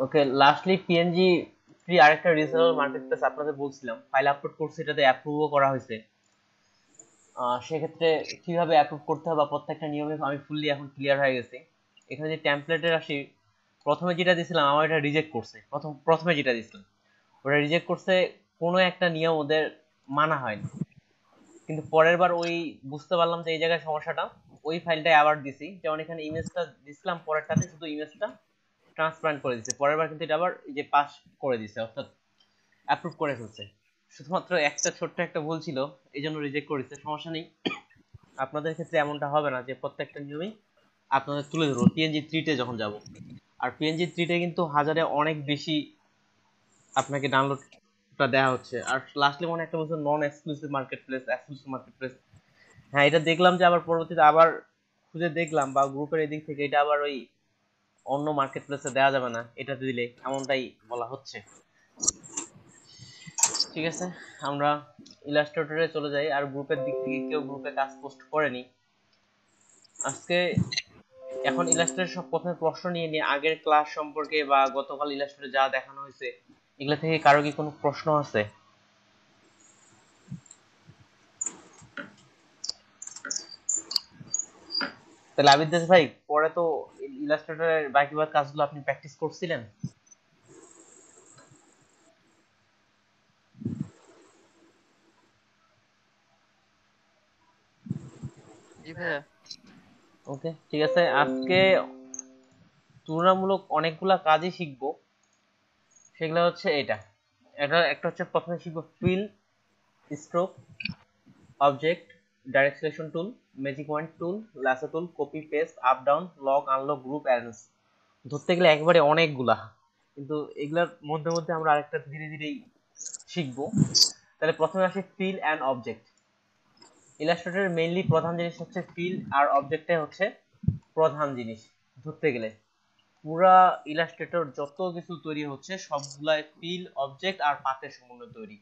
ওকে, lastly PNG free আরেকটা reasonable marketplace আপনাদের বলছিলাম, ফাইল আপলোড করছি, এটাতে অ্যাপ্রুভও করা হয়েছে। সেক্ষেত্রে কিভাবে অ্যাপ্রুভ করতে হবে বা প্রত্যেকটা নিয়মে আমি ফুললি এখন ক্লিয়ার হয়ে গেছি। এখানে যে টেমপ্লেটের আসি, প্রথমে যেটা দিছিলাম আমার এটা রিজেক্ট করছে। প্রথমে যেটা দিছিলাম ওটা রিজেক্ট করছে, কোনো একটা নিয়ম ওদের মানা হয়নি। কিন্তু পরের বার ওই বুঝতে পারলাম যে এই জায়গায় সমস্যাটা, ওই ফাইলটাই আবার দিছি। যেমন এখানে ইমেজটা দিছিলাম, পরেরটাতে শুধু ইমেজটা ট্রান্সপারেন্ট করে দিছে, পরের বার কিন্তু এটা আবার এই যে পাস করে দিছে, অর্থাৎ অ্যাপ্রুভ করে ফেলছে। শুধুমাত্র একটা ছোট্ট একটা ভুল ছিল, এই জন্য রিজেক্ট করেছে। সমস্যা নেই, আপনাদের ক্ষেত্রে এমনটা হবে না যে প্রত্যেকটা নিয়মই আপনাদের তুলে ধরবো পিএনজি 3 যখন যাব। আর পিএনজি 3 কিন্তু হাজারে অনেক বেশি আপনাকে ডাউনলোডটা দেওয়া হচ্ছে। আর লাস্টলি মনে একটা বলছে non exclusive marketplace, exclusive marketplace. হ্যাঁ, এটা দেখলাম যে আবার পরবর্তীতে আবার খুঁজে দেখলাম বা গ্রুপের এদিক থেকে এটা আবার ওই অন্য মার্কেট প্লেসে দেওয়া যাবে না, এটাতে দিলে এমনটাই বলা হচ্ছে। ঠিক আছে, আমরা ইলাস্ট্রেটরে চলে যাই। আর গ্রুপের দিক থেকে কেউ গ্রুপে কাজ পোস্ট করেনি আজকে। এখন ইলাস্ট্রেটর সব প্রথমে প্রশ্ন নিয়ে আগের ক্লাস সম্পর্কে বা গতকাল ইলাস্ট্রেটরে যা দেখানো হয়েছে এগুলা থেকে কারো কি কোনো প্রশ্ন আছে? তাহলে আবিদাস ভাই, পরে তো ইলাস্ট্রেটরের বাকি কাজগুলো আপনি প্র্যাকটিস করছিলেন? জি ভাইয়া। ওকে, ঠিক আছে। আজকে তুলনামূলক অনেকগুলা কাজই শিখবো। সেগুলো হচ্ছে এটা একটা হচ্ছে প্রথমে শিখবো fill, stroke, object, direct selection tool, magic point tool, lasso tool, copy paste, up down, lock unlock, group arrange. ধরতে গেলে একবারে অনেকগুলা, কিন্তু এগুলার মধ্যে মধ্যে আমরা আরেকটা ধীরে ধীরেই শিখবো। তাহলে প্রথমে আসি ফিল অ্যান্ড অবজেক্ট। ইলাস্ট্রেটরের মেইনলি প্রধান জিনিস হচ্ছে ফিল, আর অবজেক্টে হচ্ছে প্রধান জিনিস। ধরতে গেলে পুরা ইলাস্ট্রেটর যত কিছু তৈরি হচ্ছে সবগুলাই ফিল, অবজেক্ট আর পাতের সমন্বয়ে তৈরি।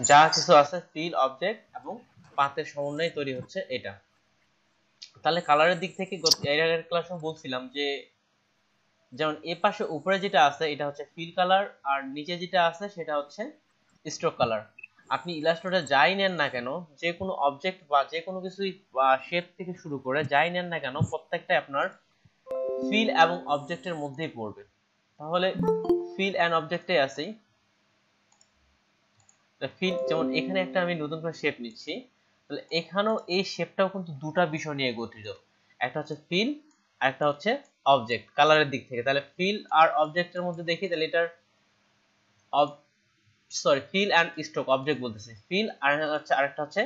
যা কিছু আছে ফিল, অবজেক্ট এবং পাতের সমন্বয়ে তৈরি হচ্ছে এটা। তাহলে কালারের দিক থেকে এর আগের ক্লাসে বলছিলাম যে যেমন এ পাশে উপরে যেটা আছে এটা হচ্ছে ফিল কালার, আর নিচে যেটা আছে সেটা হচ্ছে স্ট্রোক কালার। আপনি ইলাস্ট্রেটর যাই নেন না কেন, যে কোনো অবজেক্ট বা যে কোনো কিছুই শেপ থেকে শুরু করে যাই নেন না কেন, প্রত্যেকটাই আপনার ফিল এবং অবজেক্টের মধ্যেই পড়বে। তাহলে ফিল এন্ড অবজেক্টে আছে ফিল। যেমন এখানে একটা আমি নতুন করে শেপ নিচ্ছি, তাহলে এখানেও এই শেপটাও কিন্তু দুটা বিষয় নিয়ে গঠিত, একটা হচ্ছে ফিল আর একটা হচ্ছে অবজেক্ট কালারের দিক থেকে। তাহলে ফিল আর অবজেক্টের মধ্যে দেখি, তাহলে এটার ফিল এন্ড স্ট্রোক, অবজেক্ট বলতেছি ফিল, আর হচ্ছে আরেকটা হচ্ছে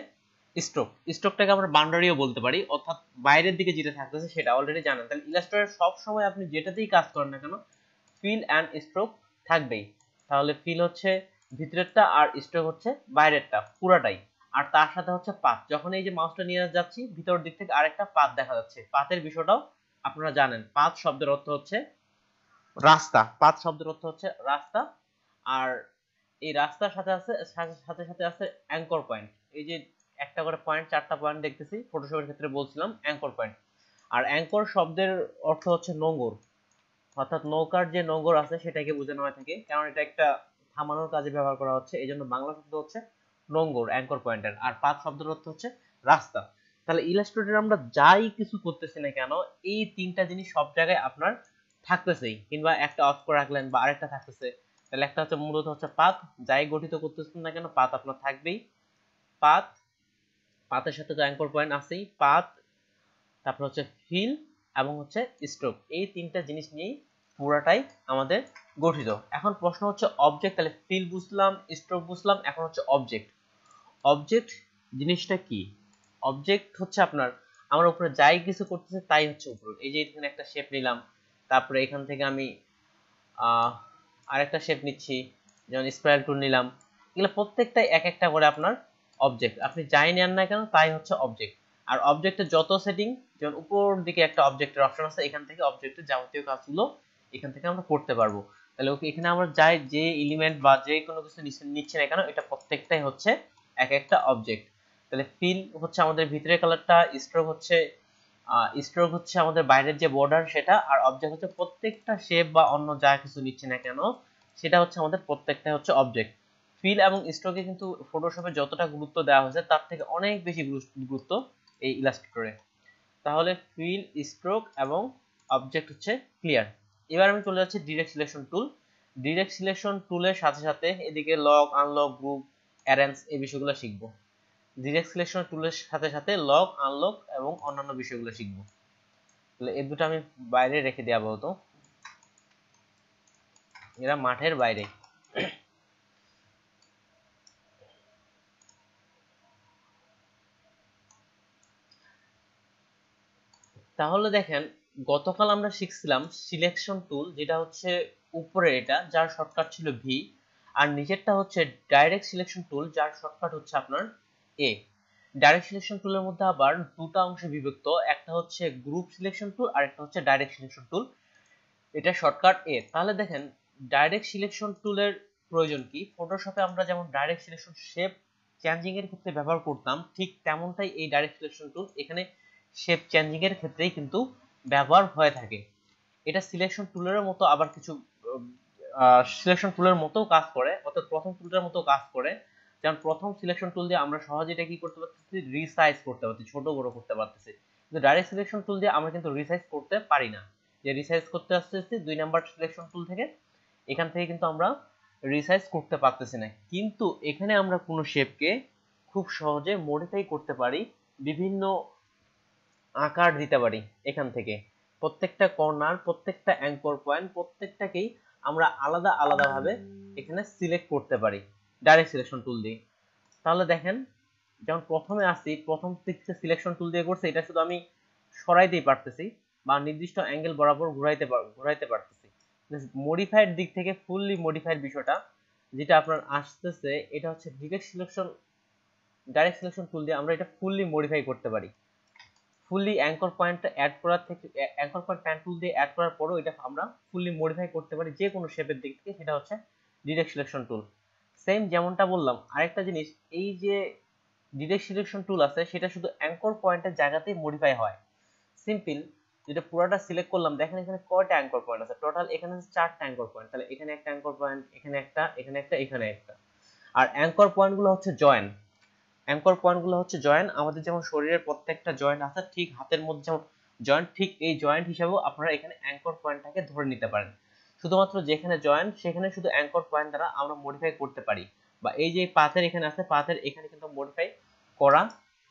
স্ট্রোক। স্ট্রোকটাকে আমরা বাউন্ডারিও বলতে পারি, অর্থাৎ বাইরের দিকে যেটা থাকতেছে সেটা অলরেডি জানেন। তাহলে ইলাস্ট্রেটর সব সময় আপনি যেটাতেই কাজ করেন না কেন ফিল এন্ড স্ট্রোক থাকবেই। তাহলে ফিল হচ্ছে ভিতরেরটা আর স্ট্রোক হচ্ছে বাইরেরটা পুরাটাই। আর তার সাথে হচ্ছে পাথ, যখন এই যে মাউসটা নিয়ে যাচ্ছি ভিতর দিক থেকে আরেকটা পাথ দেখা যাচ্ছে, পাথের বিষয়টাও আপনারা জানেন। পাথ শব্দের অর্থ হচ্ছে রাস্তা, পাথ শব্দের অর্থ হচ্ছে রাস্তা। আর এই রাস্তার সাথে আছে সাথে সাথে আছে অ্যাঙ্কর পয়েন্ট। এই যে একটা করে পয়েন্ট, চারটা পয়েন্ট দেখতেছি ফটোশপের ক্ষেত্রে বলছিলাম অ্যাঙ্কর পয়েন্ট। আর অ্যাঙ্কর শব্দের অর্থ হচ্ছে নোঙর, অর্থাৎ নৌকার যে নোঙর আছে সেটাকে বোঝানো হয়ে থাকে, কারণ এটা একটা থামানোর কাজে ব্যবহার করা হচ্ছে, এই জন্য বাংলা শব্দ হচ্ছে নোঙর অ্যাঙ্কর পয়েন্টের। আর পাথ শব্দের অর্থ হচ্ছে রাস্তা। তাহলে ইলাস্ট্রেটর আমরা যাই কিছু করতেছি না কেন এই তিনটা জিনিস সব জায়গায় আপনার থাকতেছেই, কিংবা একটা অফ করে রাখলেন বা আরেকটা থাকতেছে। তাহলে একটা হচ্ছে মূলত হচ্ছে পাথ, যাই গঠিত করতেছেন না কেন পাথ আপনার থাকবেই। পাথ, পাথের সাথে তো অ্যাঙ্কর পয়েন্ট আছেই, পাথ, তারপর হচ্ছে ফিল এবং হচ্ছে স্ট্রোক, এই তিনটা জিনিস নিয়েই পুরাটাই আমাদের গঠিত। এখন প্রশ্ন হচ্ছে অবজেক্ট। তাহলে ফিল বুঝলাম, স্ট্রোক বুঝলাম, এখন হচ্ছে অবজেক্ট। অবজেক্ট জিনিসটা কি? অবজেক্ট হচ্ছে আপনার আমার উপরে যাই কিছু করতেছে তাই হচ্ছে উপরে। এই যে এখানে একটা শেপ নিলাম, তারপরে এখান থেকে আমি আরেকটা শেপ নিচ্ছি, যেমন স্পাইরাল টুল নিলাম, এগুলো প্রত্যেকটাই এক একটা করে আপনার অবজেক্ট। আপনি যাই নেন না কেন তাই হচ্ছে অবজেক্ট। আর অবজেক্টের যত সেটিং, যেমন উপর দিকে একটা অবজেক্টের অপশন আছে, এখান থেকে অবজেক্টের যাবতীয় কাজগুলো এখান থেকে আমরা করতে পারবো। তাহলে ওকে, এখানে আমরা যাই যে এলিমেন্ট বা যে কোনো কিছু নিচ্ছি না কেন এটা প্রত্যেকটাই হচ্ছে এক একটা অবজেক্ট। তাহলে ফিল হচ্ছে আমাদের ভিতরের কালারটা, স্ট্রোক হচ্ছে স্ট্রোক হচ্ছে আমাদের বাইরের যে বর্ডার সেটা, আর অবজেক্ট হচ্ছে প্রত্যেকটা শেপ বা অন্য যা কিছু নিচ্ছে না কেন সেটা হচ্ছে আমাদের প্রত্যেকটা হচ্ছে অবজেক্ট। ফিল এবং স্ট্রোকে কিন্তু ফটোশপে যতটা গুরুত্ব দেওয়া হয়েছে তার থেকে অনেক বেশি গুরুত্ব এই ইলাস্ট্রেটরে। তাহলে ফিল, স্ট্রোক এবং অবজেক্ট হচ্ছে ক্লিয়ার। এবার আমি চলে যাচ্ছি ডিরেক্ট সিলেকশন টুল। ডিরেক্ট সিলেকশন টুলের সাথে সাথে এদিকে লক, আনলক, গ্রুপ, অ্যারেঞ্জ এই বিষয়গুলো শিখবো। ডিরেক্ট সিলেকশন টুলের সাথে সাথে লক, আনলক এবং অন্যান্য বিষয়গুলো শিখবো। তাহলে এই দুটো আমি বাইরে রেখে দিই আপাতত, এরা মাঠের বাইরে। তাহলে দেখেন, গতকাল আমরা শিখছিলাম সিলেকশন টুল, যেটা হচ্ছে উপরে এটা, যার শর্টকাট ছিল ভি, আর নিচেরটা হচ্ছে ডাইরেক্ট সিলেকশন টুল, যার শর্টকাট হচ্ছে আপনার এ। ডাইরেক্ট সিলেকশন টুলের মধ্যে আবার দুটো অংশে বিভক্ত, একটা হচ্ছে গ্রুপ সিলেকশন টুল আর একটা হচ্ছে ডাইরেক্ট সিলেকশন টুল, এটা শর্টকাট এ। তাহলে দেখেন, ডাইরেক্ট সিলেকশন টুলের প্রয়োজন কি? ফটোশপে আমরা যেমন ডাইরেক্ট সিলেকশন শেপ চেঞ্জিং এর ক্ষেত্রে ব্যবহার করতাম, ঠিক তেমনটাই এই ডাইরেক্ট সিলেকশন টুল এখানে শেপ চেঞ্জিং এর ক্ষেত্রেই কিন্তু ব্যবহার হয়ে থাকে। এটা সিলেকশন টুলের মতো আবার কিছু সিলেকশন টুলের মতো কাজ করে, অর্থাৎ প্রথম টুলটার মতো কাজ করে। যেমন প্রথম সিলেকশন টুল দিয়ে আমরা সহজে এটা কি করতে পারতেছি, রিসাইজ করতে পারতেছি, ছোট বড় করতে পারতেছি। কিন্তু ডাইরেক্ট সিলেকশন টুল দিয়ে আমরা কিন্তু রিসাইজ করতে পারি না। যে রিসাইজ করতে আসতেছি 2 নাম্বার সিলেকশন টুল থেকে, এখান থেকে কিন্তু আমরা রিসাইজ করতে পারতেছি না। কিন্তু এখানে আমরা কোনো শেপকে খুব সহজে মডিফাই করতে পারি, বিভিন্ন আকার দিতে পারি। এখান থেকে প্রত্যেকটা কর্নার, প্রত্যেকটা অ্যাঙ্কর পয়েন্ট, প্রত্যেকটাকেই আমরা আলাদা আলাদা ভাবে এখানে সিলেক্ট করতে পারি ডাইরেক্ট সিলেকশন টুল দিয়ে। তাহলে দেখেন, যেমন প্রথমে আসি, প্রথম থেকে সিলেকশন টুল দিয়ে করছে, এটা শুধু আমি সরাইতেই পারতেছি বা নির্দিষ্ট অ্যাঙ্গেল বরাবর ঘোরাইতে পারতেছি। মডিফাইড দিক থেকে ফুললি মডিফাইড বিষয়টা যেটা আপনার আসতেছে, এটা হচ্ছে ডাইরেক্ট সিলেকশন টুল দিয়ে আমরা এটা ফুললি মডিফাই করতে পারি। ফুললি অ্যাঙ্কর পয়েন্ট অ্যাড করার থেকে, অ্যাঙ্কর পয়েন্ট প্যান টুল দিয়ে অ্যাড করার পরেও এটা আমরা ফুললি মডিফাই করতে পারি যে কোনো শেপের দিক থেকে, সেটা হচ্ছে ডিরেক্ট সিলেকশন টুল। সেম যেমনটা বললাম, আরেকটা জিনিস, এই যে ডিরেক্ট সিলেকশন টুল আছে সেটা শুধু অ্যাঙ্কর পয়েন্টের জায়গাতেই মডিফাই হয়। সিম্পল, যেটা পুরোটা সিলেক্ট করলাম, দেখেন এখানে কয়টা অ্যাঙ্কর পয়েন্ট আছে টোটাল, এখানে আছে 4টা অ্যাঙ্কর পয়েন্ট। তাহলে এখানে একটা অ্যাঙ্কর পয়েন্ট, এখানে একটা, এখানে একটা, এখানে একটা। আর অ্যাঙ্কর পয়েন্টগুলো হচ্ছে জয়েন। অ্যাঙ্কর পয়েন্টগুলো হচ্ছে জয়েন্ট, আমাদের যেমন শরীরের প্রত্যেকটা জয়েন্ট আছে, ঠিক হাতের মধ্যে যেমন জয়েন্ট, ঠিক এই জয়েন্ট হিসাবেও আপনারা এখানে অ্যাঙ্কর পয়েন্টটাকে ধরে নিতে পারেন। শুধুমাত্র যেখানে জয়েন্ট সেখানে শুধু অ্যাঙ্কর পয়েন্ট দ্বারা আমরা মডিফাই করতে পারি, বা এই যে পাথের এখানে আছে, পাথের এখানে কিন্তু মডিফাই করা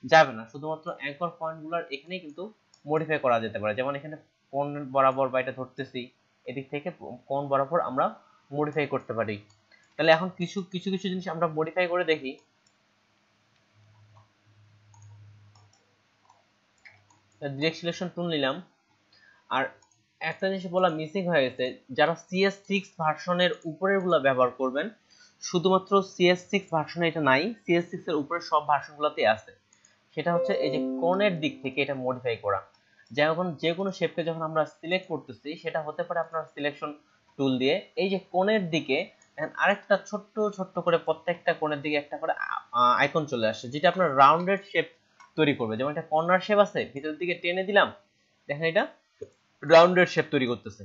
যাবে না, শুধুমাত্র অ্যাঙ্কর পয়েন্টগুলোর এখানেই কিন্তু মডিফাই করা যেতে পারে। যেমন এখানে কোণ বরাবর বা এটা ধরতেছি, এদিক থেকে কোণ বরাবর আমরা মডিফাই করতে পারি। তাহলে এখন কিছু কিছু কিছু জিনিস আমরা মডিফাই করে দেখি। ডিরেক্ট সিলেকশন টুল নিলাম, আর একটা জিনিস বলা মিসিং হয়ে গেছে, যারা CS6 ভার্সনের উপরের গুলা ব্যবহার করবেন, শুধুমাত্র CS6 ভার্সনে এটা নাই, CS6 এর উপরে সব ভার্সনগুলোতেই আছে। সেটা হচ্ছে এই যে কোণের দিক থেকে এটা মডিফাই করা। যেমন যে কোনো শেপকে যখন আমরা সিলেক্ট করতেছি, সেটা হতে পারে আপনার সিলেকশন টুল দিয়ে এই যে কোণের দিকে আরেকটা ছোট্ট ছোট্ট করে প্রত্যেকটা কোণের দিকে একটা করে আইকন চলে আসে, যেটা আপনার রাউন্ডেড শেপ তৈরি করবে। যেমন একটা কর্নার শেপ আছে, ভিতরের দিকে টেনে দিলাম, দেখেন এটা রাউন্ডেড শেপ তৈরি করতেছে।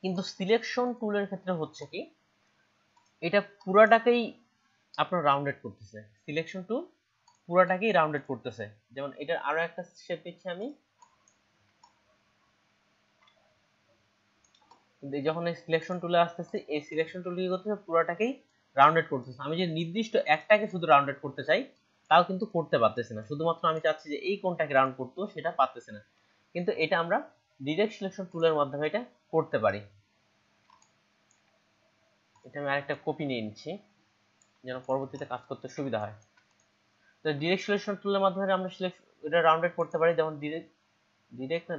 কিন্তু সিলেকশন টুলের ক্ষেত্রে হচ্ছে কি, এটা পুরাটাকেই আপনার রাউন্ডেড করতেছে। সিলেকশন টুল পুরাটাকেই রাউন্ডেড করতেছে। যেমন এটার আরো একটা শেপ দিচ্ছি আমি, যখন এই সিলেকশন টুলে আসতেছে, এই সিলেকশন টুল কি করতেছে, পুরাটাকেই রাউন্ডেড করতেছে। আমি যে নির্দিষ্ট একটাকে শুধু রাউন্ডেড করতে চাই, তাও কিন্তু করতে পারতেছি না। শুধুমাত্র আমি চাচ্ছি যে এই কোনটাকে রাউন্ড করতে, সেটা পারতেছি না। কিন্তু এটা আমরা ডিরেক্ট সিলেকশন টুলের মাধ্যমে এটা করতে পারি। এটা আমি আরেকটা কপি নিয়ে নিচ্ছি যেন পরবর্তীতে কাজ করতে সুবিধা হয়। তো ডিরেক্ট সিলেকশন টুলের মাধ্যমে আমরা এটা রাউন্ডেড করতে পারি। যেমন ডিরেক্ট না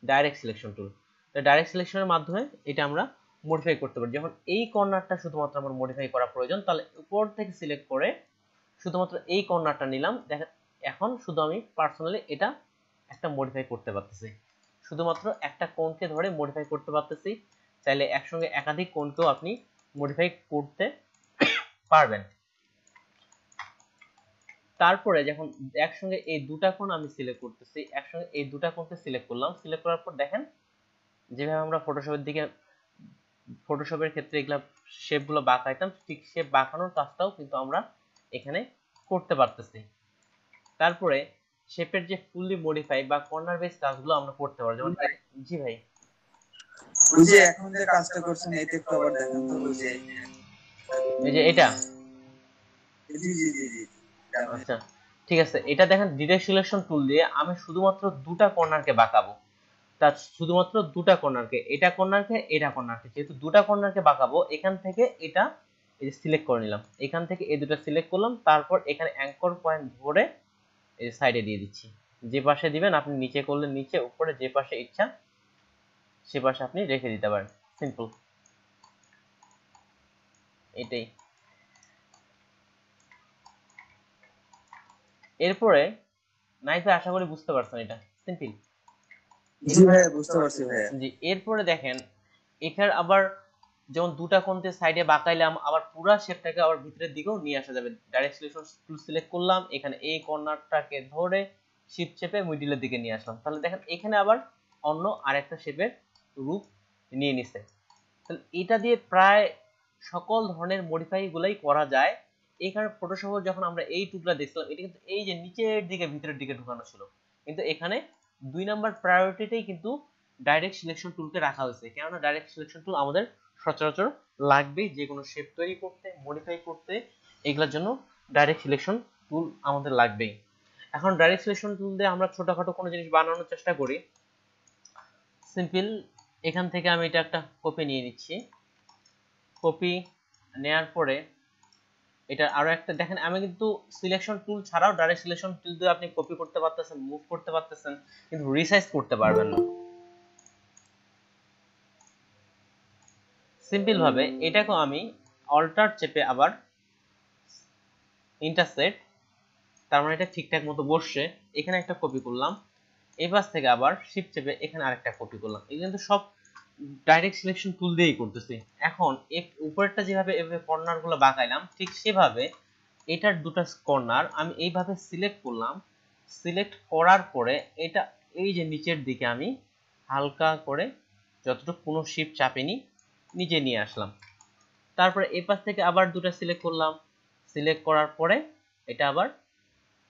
ডাইরেক্ট সিলেকশন টুল। তো ডাইরেক্ট সিলেকশনের মাধ্যমে এটা আমরা মডিফাই করতে পারি। যখন এই কর্নারটা শুধুমাত্র আমার মডিফাই করা প্রয়োজন, তাহলে উপর থেকে সিলেক্ট করে শুধুমাত্র এই কর্নারটা নিলাম। দেখেন এখন শুধু আমি পার্সোনালি এটা একটা মডিফাই করতে পারতেছি, শুধুমাত্র একটা কোণকে ধরে মডিফাই করতে পারতেছি। চাইলে একসঙ্গে একাধিক কোণকেও আপনি মডিফাই করতে পারবেন। তারপরে যখন একসঙ্গে এই দুটা কোণ আমি সিলেক্ট করতেছি, একসঙ্গে এই দুটা কোণকে সিলেক্ট করলাম, সিলেক্ট করার পর দেখেন যেভাবে আমরা ফটোশপের ক্ষেত্রে এগুলা শেপগুলো বাঁকাইতাম, ঠিক শেপ বাঁকানোর কাজটাও কিন্তু আমরা এখানে করতে পারতেছি। তারপরে শেপের যে ফুললি মডিফাই বা কর্নার বেস কাজগুলো আমরা করতে পারবো, যেমন জি ভাই ওই যে এখন যে কাজটা করছেন এটা একটু আবার দেখেন তো, ওই যে এই যে এটা জি জি জি জি আচ্ছা ঠিক আছে, এটা দেখেন ডিরেক্ট সিলেকশন টুল দিয়ে আমি শুধুমাত্র দুটা কর্নারকে বাঁকাবো, তার শুধুমাত্র দুটা কর্নারকে, এটা কর্নারকে এটা কর্নারকে, যেহেতু দুটা কর্নারকে বাঁকাবো এখান থেকে এটা এই যে সিলেক্ট করে নিলাম, এখান থেকে এই দুটো সিলেক্ট করলাম, তারপর এখানে অ্যাঙ্কর পয়েন্ট ধরে এই সাইডে দিয়ে দিচ্ছি, যে পাশে দিবেন আপনি নিচে করলে নিচে, উপরে যে পাশে ইচ্ছা সে পাশে আপনি রেখে দিতে পারেন, সিম্পল এটাই। এরপরে নাইস ভাই, আশা করি বুঝতে পারছেন, এটা সিম্পল। জি ভাইয়া বুঝতে পারছি ভাইয়া। জি এরপরে দেখেন এখানে আবার যেমন দুটা কোণতে সাইডে বাঁকাইলাম, আবার পুরো শেপটাকে আবার ভিতরের দিকেও নিয়ে আসা যাবে, ডাইরেক্ট সিলেকশন টুল সিলেক্ট করলাম, এখানে এই কর্নারটাকে ধরে শিফট চেপে মিডলের দিকে নিয়ে আসলাম, তাহলে দেখেন এখানে আবার অন্য আরেকটা শেপের রূপ নিয়ে নিছে। তাহলে এটা দিয়ে প্রায় সকল ধরনের মডিফাই গুলাই করা যায়। এই কারণে ফটোশপ যখন আমরা এই টুলটা দেখছিলাম, এটা কিন্তু এই যে নিচের দিকে ভিতরের দিকে ঢুকানো ছিল, কিন্তু এখানে 2 নাম্বার প্রায়োরিটিতেই কিন্তু ডাইরেক্ট সিলেকশন টুলকে রাখা হয়েছে, কেননা ডাইরেক্ট সিলেকশন টুল আমাদের সচরাচর লাগবে যে কোনো শেপ তৈরি করতে, মডিফাই করতে, এগুলোর জন্য ডাইরেক্ট সিলেকশন টুল আমাদের লাগবেই। এখন ডাইরেক্ট সিলেকশন টুল দিয়ে আমরা ছোটখাটো কোনো জিনিস বানানোর চেষ্টা করি, সিম্পল এখান থেকে আমি এটা একটা কপি নিয়ে নিচ্ছি, কপি নেয়ার পরে এটা আরো একটা দেখেন, আমি কিন্তু সিলেকশন টুল ছাড়াও ডাইরেক্ট সিলেকশন টুল দিয়ে আপনি কপি করতে পারতেছেন, মুভ করতে পারতেছেন, কিন্তু রিসাইজ করতে পারবেন না। সিম্পল ভাবে এটাকে আমি অল্টার চেপে আবার ইন্টারসেক্ট, তার মানে এটা ঠিকঠাক মতো বসছে, এখানে একটা কপি করলাম, এই পাশ থেকে আবার শিফট চেপে এখানে আরেকটা কপি করলাম, এই কিন্তু সব ডাইরেক্ট সিলেকশন টুল দিয়েই করতেছি। এখন উপরেরটা যেভাবে এভাবে কর্নার গুলো বাঁকাইলাম, ঠিক সেভাবে এটার দুটো কর্নার আমি এইভাবে সিলেক্ট করলাম, সিলেক্ট করার পরে এটা এই যে নিচের দিকে আমি হালকা করে যতটুকু কোনো শিফট চাপিনি নিচে নিয়ে আসলাম, তারপরে এই পাশ থেকে আবার দুটো সিলেক্ট করলাম, সিলেক্ট করার পরে এটা আবার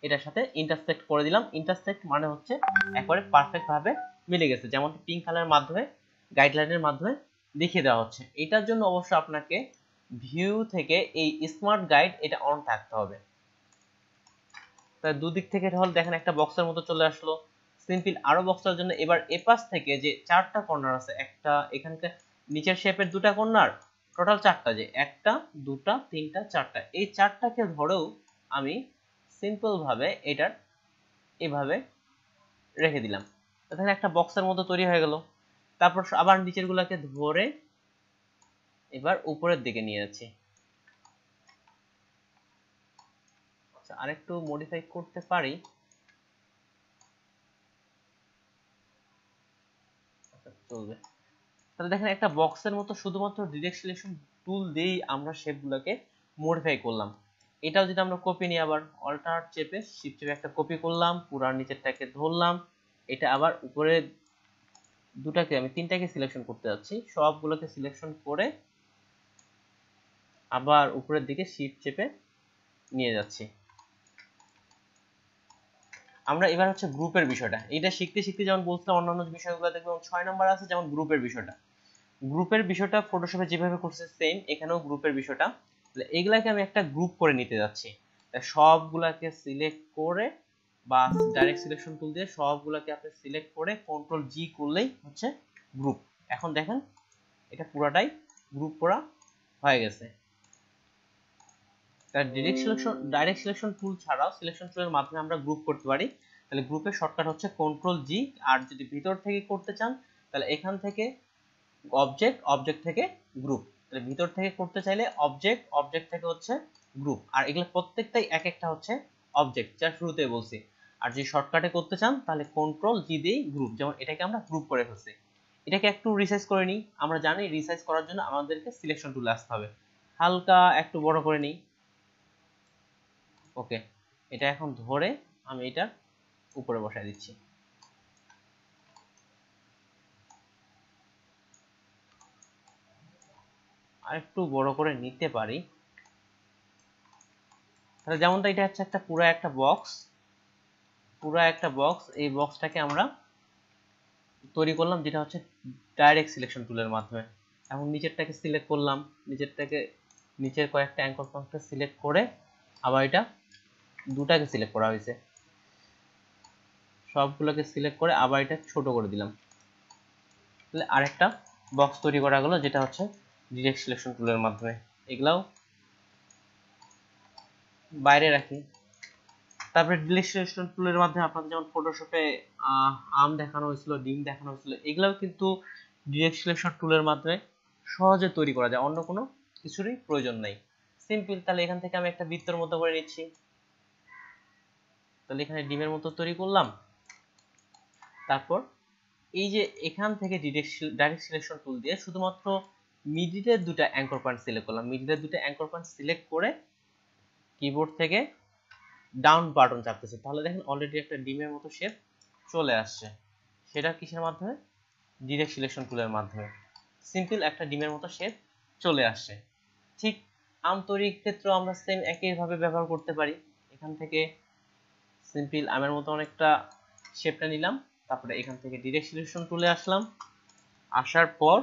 এটার সাথে ইন্টারসেক্ট করে দিলাম, ইন্টারসেক্ট মানে হচ্ছে একবারে পারফেক্ট ভাবে মিলে গেছে, যেমন পিঙ্ক কালারের মাধ্যমে গাইডলাইনের মাধ্যমে দেখিয়ে দেওয়া হচ্ছে। এটার জন্য অবশ্য আপনাকে ভিউ থেকে এই স্মার্ট গাইড এটা অন থাকতে হবে, তাই দুদিক থেকে হল দেখেন একটা বক্সের মতো চলে আসলো, সিম্পল। আরো বক্সের জন্য এবার এপাশ থেকে যে চারটা কর্নার আছে, একটা এখানকার নিচের শেপের দুটা কর্নার, টোটাল চারটা, যে একটা দুটা তিনটা চারটা, এই চারটাকে ধরেও আমি সিম্পল ভাবে এটার এভাবে রেখে দিলাম, তাহলে একটা বক্সের মতো তৈরি হয়ে গেল। তারপর আবার নিচের গুলাকে ধরে এবার উপরের দিকে নিয়ে যাচ্ছি, আচ্ছা আরেকটু মডিফাই করতে পারি, আচ্ছা চলবে। তাহলে দেখেন একটা বক্সের মতো শুধুমাত্র ডিরেক্ট সিলেকশন টুল দিয়েই আমরা শেপগুলোকে মডিফাই করলাম। এটাও যদি আমরা কপি নিই, আবার অল্টার চেপে শিফট চেপে একটা কপি করলাম, পুরা নিচেরটাকে ধরলাম, এটা আবার উপরে দুটাকে আমি তিনটাকে সিলেকশন করতে যাচ্ছি, সবগুলোকে সিলেকশন করে আবার উপরের দিকে শিফট চেপে নিয়ে যাচ্ছি। আমরা এবার হচ্ছে গ্রুপের বিষয়টা, এটা শিখতে শিখতে যেমন বলছিলাম অন্যান্য বিষয়গুলো দেখবেন 6 নাম্বার আছে, যেমন গ্রুপের বিষয়টা, গ্রুপের বিষয়টা ফটোশপে যেভাবে করছে সেম এখানেও গ্রুপের বিষয়টা, এগুলাকে আমি একটা গ্রুপ করে নিতে যাচ্ছি, সবগুলাকে সিলেক্ট করে বা ডাইরেক্ট সিলেকশন টুল দিয়ে সবগুলাকে আপনি সিলেক্ট করে কন্ট্রোল জি করলেই হচ্ছে গ্রুপ। এখন দেখেন এটা পুরাটাই গ্রুপ করা হয়ে গেছে। তার ডাইরেক্ট সিলেকশন টুল ছাড়াও সিলেকশন টুলের মাধ্যমে আমরা গ্রুপ করতে পারি, তাহলে গ্রুপের শর্টকাট হচ্ছে কন্ট্রোল জি, আর যদি ভিতর থেকে করতে চান তাহলে এখান থেকে অবজেক্ট, অবজেক্ট থেকে গ্রুপ, তাহলে ভিতর থেকে করতে চাইলে অবজেক্ট, অবজেক্ট থেকে হচ্ছে গ্রুপ, আর এগুলো প্রত্যেকটাই এক একটা হচ্ছে অবজেক্ট, যা শুরুতে বলছি। আর যদি শর্টকাটে করতে চান তাহলে কন্ট্রোল জি দিয়ে গ্রুপ, যেমন এটাকে আমরা গ্রুপ করে ফেলছি। এটাকে একটু রিসাইজ করে নিই, আমরা জানি রিসাইজ করার জন্য আমাদেরকে সিলেকশন টুলে আসতে হবে, হালকা একটু বড় করে নিই, ওকে এটা এখন ধরে আমি এটা উপরে বসায় দিচ্ছি। আর একটু বড় করে নিতে পারি। তাহলে যেমনটা এটা হচ্ছে একটা পুরো একটা বক্স, এই বক্সটাকে আমরা তৈরি করলাম যেটা হচ্ছে ডাইরেক্ট সিলেকশন টুলের মাধ্যমে। এখন নিচেরটাকে সিলেক্ট করলাম, নিচের কয়েকটা অ্যাঙ্কর পয়েন্টটা সিলেক্ট করে আবার এটা দুটাকে সিলেক্ট করা হয়েছে, সবগুলোকে সিলেক্ট করে আবার এটা ছোট করে দিলাম। তাহলে আরেকটা বক্স তৈরি করা গেল যেটা হচ্ছে ডিরেক্ট সিলেকশন টুলের মাধ্যমে। এগুলাও বাইরে রাখি। তারপরে ডিরেক্ট সিলেকশন টুলের মাধ্যমে আপনাদের যেমন ফটোশপে আম দেখানো হয়েছিল, ডিম দেখানো হয়েছিল, এগুলাও কিন্তু ডিরেক্ট সিলেকশন টুলের মাধ্যমে সহজে তৈরি করা যায়, অন্য কোনো কিছুরই প্রয়োজন নাই, সিম্পল। তাহলে এখান থেকে আমি একটা বৃত্তের মতো করে নিচ্ছি। তাহলে এখানে ডিমের মতো তৈরি করলাম। তারপর এই যে এখান থেকে ডাইরেক্ট সিলেকশন টুল দিয়ে শুধুমাত্র মিডিলের দুটো অ্যাঙ্কর পয়েন্ট সিলেক্ট করলাম। মিডিলের দুটো অ্যাঙ্কর পয়েন্ট সিলেক্ট করে কিবোর্ড থেকে ডাউন বাটন চাপতেছি, তাহলে দেখেন অলরেডি একটা ডিমের মতো শেপ চলে আসছে। সেটা কিসের মাধ্যমে? ডিরেক্ট সিলেকশন টুলের মাধ্যমে। সিম্পল একটা ডিমের মতো শেপ চলে আসছে। ঠিক আম তৈরির ক্ষেত্রেও আমরা সেম একইভাবে ব্যবহার করতে পারি। এখান থেকে সিম্পল আমের মতো অনেকটা শেপটা নিলাম, তারপরে এখান থেকে ডিরেক্ট সিলেকশন টুলে আসলাম। আসার পর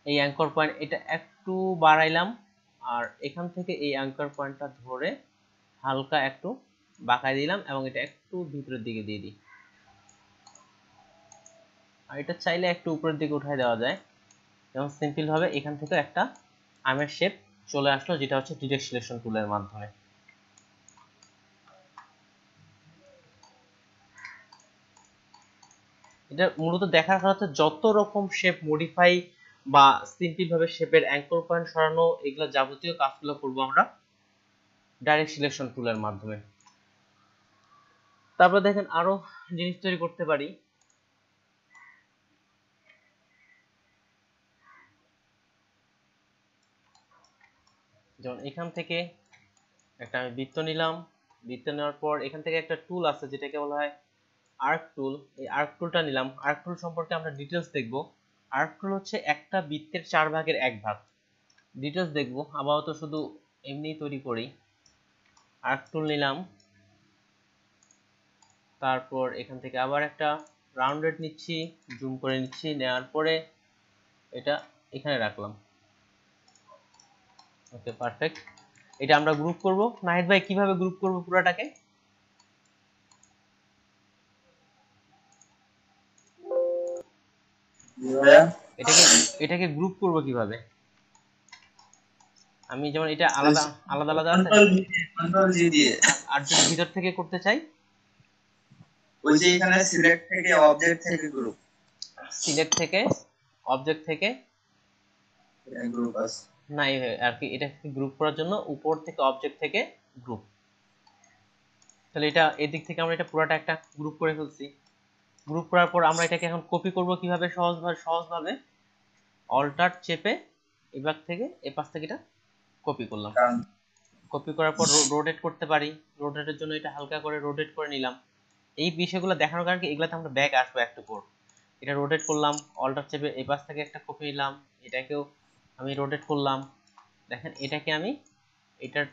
এই অ্যাঙ্কর পয়েন্ট এটা একটু বাড়াইলাম, আর এখান থেকে এই অ্যাঙ্কর পয়েন্টটা ধরে হালকা একটু বাঁকায় দিলাম এবং এটা একটু ভিতরের দিকে দিয়ে দিই। আর এটা চাইলে একটু উপরের দিকে উঠায় দেওয়া যায়। এবং সিম্পল ভাবে এখান থেকে একটা আমের শেপ চলে আসলো যেটা হচ্ছে ডিরেক্ট সিলেকশন টুলের মাধ্যমে। এটা মূলত দেখার হচ্ছে যত রকম শেপ মডিফাই বা সিম্পল ভাবে শেপের অ্যাঙ্কর পয়েন্ট সরানো, এগুলো যাবতীয় কাজগুলো করব আমরা ডাইরেক্ট সিলেকশন টুলের মাধ্যমে। তারপর দেখেন আরো জিনিস তৈরি করতে পারি। যেমন এখান থেকে একটা আমি বৃত্ত নিলাম, বৃত্ত নেওয়ার পর এখান থেকে একটা টুল আছে যেটাকে বলা হয় আর্ক টুল। এই আর্ক টুলটা নিলাম। আর্ক টুল সম্পর্কে আমরা ডিটেলস দেখব। আর্ক টুল হচ্ছে একটা বৃত্তের 4/1 ভাগ। ডিটেলস দেখব, আপাতত শুধু এমনি তৈরি করি। আর্ক টুল নিলাম, তারপর এখান থেকে আবার একটা রাউন্ডেড নিচ্ছি, জুম করে নিচ্ছি, নেওয়ার পরে এটা এখানে রাখলাম। ওকে, পারফেক্ট। এটা আমরা গ্রুপ করব। নাহিদ ভাই কিভাবে গ্রুপ করব পুরোটাকে? এটাকে গ্রুপ করব কিভাবে? আমি যেমন এটা আলাদা আলাদা আলাদা আছে, কন্ট্রোল জি দিয়ে। আর যদি ভিতর থেকে করতে চাই, ওই যে এখানে সিলেক্ট থেকে অবজেক্ট থেকে গ্রুপ, সিলেক্ট থেকে অবজেক্ট থেকে গ্রুপ আছে না, আর কি এটা গ্রুপ করার জন্য উপর থেকে অবজেক্ট থেকে গ্রুপ। তাহলে এটা এদিক থেকে আমরা এটা পুরোটা একটা গ্রুপ করে ফেলছি। গ্রুপ করার পর আমরা এটাকে এখন কপি করব কিভাবে? সহজভাবে অল্টার চেপে এবার থেকে এ পাশ থেকে এটা কপি করলাম। কপি করার পর রোটেট করতে পারি। রোটেটের জন্য এটা হালকা করে রোটেট করে নিলাম। এই বিষয়গুলো দেখানোর কারণে এগুলাতে আমরা ব্যাক আসবো একটু পর। এটা রোটেট করলাম, অল্টার চেপে এই পাশ থেকে একটা কপি নিলাম, এটাকেও আমি রোটেট করলাম। দেখেন এটাকে আমি এটার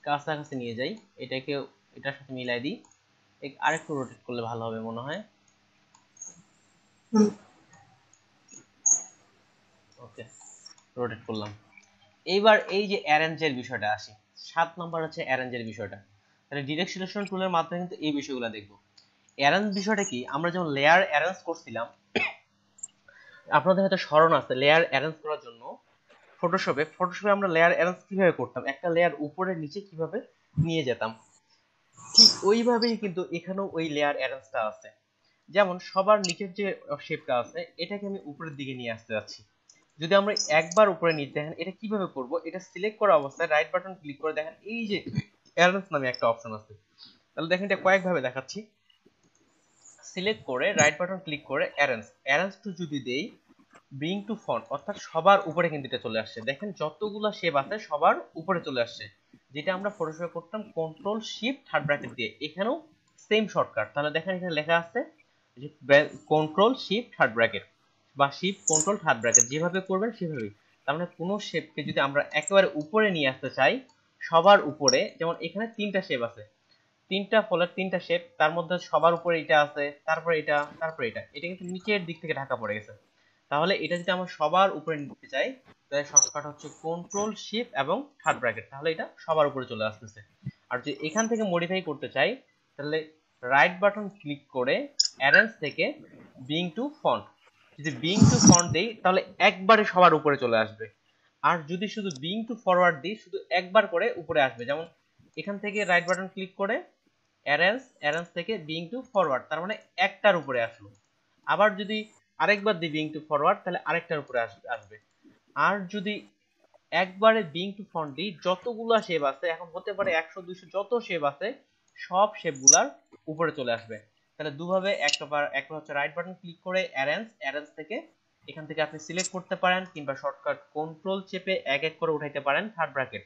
কাছাকাছি নিয়ে যাই, এটাকেও এটার সাথে মিলাই দিই। আরেকটু রোটেট করলে ভালো হবে মনে হয়। ওকে, রোটেট করলাম। এইবার এই যে অ্যারেঞ্জের বিষয়টা আসি, 7 নাম্বার হচ্ছে অ্যারেঞ্জের বিষয়টা। তাহলে ডিরেক্ট সিলেকশন টুলের মাধ্যমে কিন্তু এই বিষয়গুলো দেখব। অ্যারেঞ্জ বিষয়টা কি? আমরা যখন লেয়ার অ্যারেঞ্জ করছিলাম, আপনাদের হয়তো স্মরণ আছে, লেয়ার অ্যারেঞ্জ করার জন্য ফটোশপে আমরা লেয়ার অ্যারেঞ্জ কিভাবে করতাম, একটা লেয়ার উপরে নিচে কিভাবে নিয়ে যেতাম, ঠিক ওইভাবেই কিন্তু এখানেও ওই লেয়ার অ্যারেঞ্জটা আছে। যেমন সবার নিচের যে শেপটা আছে এটাকে আমি উপরের দিকে নিয়ে আসতে যাচ্ছি। যদি আমরা একবার উপরে নিতে, দেখেন এটা কিভাবে করব, এটা সিলেক্ট করা অবস্থায় রাইট বাটন ক্লিক করে দেখেন এই যে অ্যারেঞ্জ নামে একটা অপশন আছে। তাহলে দেখেন এটা কয়েকভাবে দেখাচ্ছি। সিলেক্ট করে রাইট বাটন ক্লিক করে অ্যারেঞ্জ টু যদি দেই, বিং টু ফন্ট অর্থাৎ সবার উপরে কিন্তু এটা চলে আসছে। দেখেন যতগুলো শেপ আছে সবার উপরে চলে আসছে, যেটা আমরা ফটোশপে করতাম কন্ট্রোল শিফট থার্ড ব্র্যাকেট দিয়ে। এখানেও সেম শর্টকাট। তাহলে দেখেন এখানে লেখা আছে যে কন্ট্রোল শিফট থার্ড ব্র্যাকেট বা শিফট কন্ট্রোল থার্ড ব্র্যাকেট, যেভাবে করবেন সেভাবেই। তার মানে কোনো শেপকে যদি আমরা একেবারে উপরে নিয়ে আসতে চাই, সবার উপরে, যেমন এখানে তিনটা শেপ আছে, তিনটা ফলের তিনটা শেপ, তার মধ্যে সবার উপরে এটা আছে, তারপরে এটা, তারপরে এটা, এটা কিন্তু নিচের দিক থেকে ঢাকা পড়ে গেছে। তাহলে এটা যদি আমরা সবার উপরে নিতে চাই, তাহলে শর্টকাট হচ্ছে কন্ট্রোল শিফট এবং থার্ড ব্র্যাকেট, তাহলে এটা সবার উপরে চলে আসতেছে। আর যদি এখান থেকে মডিফাই করতে চাই, তাহলে রাইট বাটন ক্লিক করে অ্যারেঞ্জ থেকে বিং টু ফন্ট, যদি বিং টু ফন্ট দেই তাহলে একবারে সবার উপরে চলে আসবে। আর যদি শুধু বিং টু ফরওয়ার্ড দিই, শুধু একবার করে উপরে আসবে। যেমন এখান থেকে রাইট বাটন ক্লিক করে অ্যারেঞ্জ থেকে বিং টু ফরওয়ার্ড, তার মানে একটার উপরে আসলো। আবার যদি আরেকবার দিই বিং টু ফরওয়ার্ড, তাহলে আরেকটার উপরে আসবে। আর যদি একবারে বিং টু ফ্রন্ট দিই, যতগুলা শেপ আছে, এখন হতে পারে 100 200 যত শেপ আছে, সব শেপগুলার উপরে চলে আসবে। তাহলে দুভাবে, একটা হচ্ছে রাইট বাটন ক্লিক করে অ্যারেঞ্জ থেকে এখান থেকে আপনি সিলেক্ট করতে পারেন, কিংবা শর্টকাট কন্ট্রোল চেপে এক এক করে উঠাইতে পারেন থার্ড ব্র্যাকেট,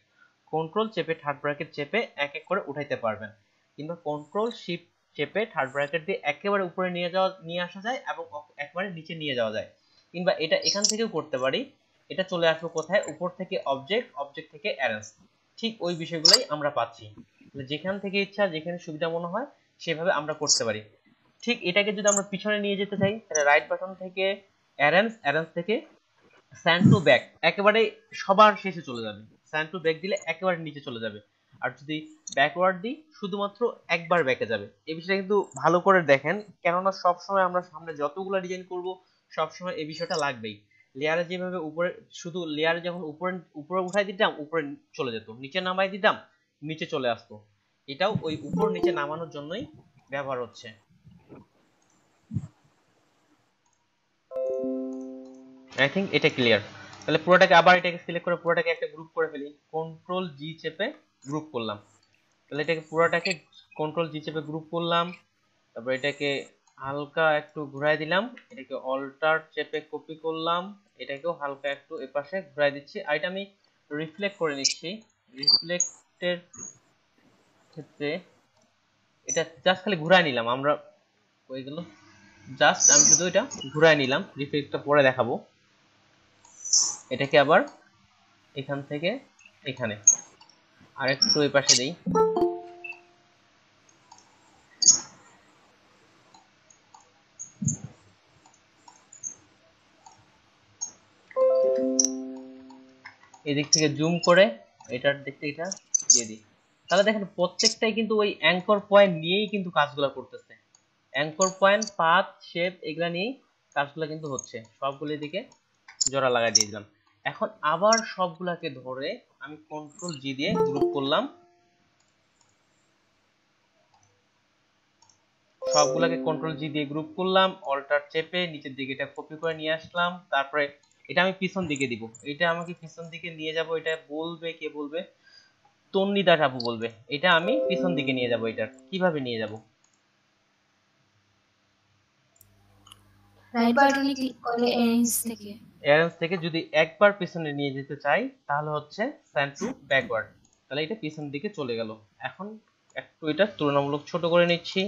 কন্ট্রোল চেপে থার্ড ব্র্যাকেট চেপে এক এক করে উঠাইতে পারবেন, কিংবা কন্ট্রোল শিফট চেপে থার্ড ব্র্যাকেট দিয়ে একেবারে উপরে নিয়ে আসা যায় এবং একেবারে নিচে নিয়ে যাওয়া যায়। কিংবা এটা এখান থেকেও করতে পারি, এটা চলে আসলো কোথায়, উপর থেকে অবজেক্ট থেকে অ্যারেঞ্জ। ঠিক ওই বিষয়গুলোই আমরা পাচ্ছি। যেখান থেকে ইচ্ছা, যেখানে সুবিধা মনে হয় সেভাবে আমরা করতে পারি। ঠিক এটাকে যদি আমরা পিছনে নিয়ে যেতে চাই, তাহলে রাইট বাটন থেকে অ্যারেঞ্জ থেকে স্যান্ড টু ব্যাক, একেবারে সবার শেষে চলে যাবে। স্যান্ড টু ব্যাক দিলে একেবারে নিচে চলে যাবে। আর যদি ব্যাকওয়ার্ড দিই, শুধুমাত্র একবার ব্যাকে যাবে। এই বিষয়টা কিন্তু ভালো করে দেখেন, কেননা সবসময় আমরা সামনে যতগুলো ডিজাইন করব, সবসময় এই বিষয়টা লাগবেই। লেয়ারে যেভাবে উপরে, শুধু লেয়ারে যখন উপরে উপরে উঠাই দিতাম উপরে চলে যেত, নিচে নামাই দিতাম নিচে চলে আসতো। এটাও ওই উপর নিচে নামানোর জন্যই ব্যবহার হচ্ছে। আই থিঙ্ক এটা ক্লিয়ার। তাহলে পুরোটাকে আবার এটাকে সিলেক্ট করে পুরোটাকে একটা গ্রুপ করে ফেলি, কন্ট্রোল জি চেপে গ্রুপ করলাম। তাহলে এটাকে পুরোটাকে কন্ট্রোল জি চেপে গ্রুপ করলাম। তারপর এটাকে হালকা একটু ঘুরাই দিলাম, এটাকে অল্টার চেপে কপি করলাম, এটাকেও হালকা একটু এপাশে ঘুরাই দিচ্ছি। আর এটা আমি রিফ্লেক্ট করে নিচ্ছি। রিফ্লেক্টের ক্ষেত্রে এটা জাস্ট খালি ঘুরাই নিলাম আমরা, ওইগুলো জাস্ট আমি শুধু এটা ঘুরাই নিলাম, রিফ্লেক্টটা পরে দেখাবো। এটাকে আবার এখান থেকে এখানে আরেকটু এই পাশে দেই। এদিক থেকে জুম করে এটার দিক থেকে এটা দিয়ে দিই। তাহলে দেখেন প্রত্যেকটাই কিন্তু ওই অ্যাঙ্কর পয়েন্ট নিয়েই কিন্তু কাজগুলো করতেছে। অ্যাঙ্কর পয়েন্ট, পাথ, শেপ এগুলা নিয়েই কাজগুলো কিন্তু হচ্ছে। সবগুলো দিকে জোড়া লাগাই দিয়ে দিলাম। এখন আবার সবগুলাকে ধরে আমি কন্ট্রোল জি দিয়ে গ্রুপ করলাম, সবগুলাকে কন্ট্রোল জি দিয়ে গ্রুপ করলাম, অল্টার চেপে নিচের দিকে এটা কপি করে নিয়ে আসলাম। তারপরে এটা আমি পিছন দিকে দিব, এটা আমাকে পিছন দিকে নিয়ে যাব। এটা বলবে, কে বলবে, তন্নি দাস আপু বলবে। এটা আমি পিছন দিকে নিয়ে যাব। এটা কিভাবে নিয়ে যাব? রাইট বাটনে ক্লিক করে অ্যারেঞ্জ থেকে যদি একবার পিছনে নিয়ে যেতে চাই, তাহলে হচ্ছে সেন্ড টু ব্যাকওয়ার্ড, তাহলে এটা পিছন দিকে চলে গেল। এখন একটু এটা তুলনামূলক ছোট করে নিচ্ছি।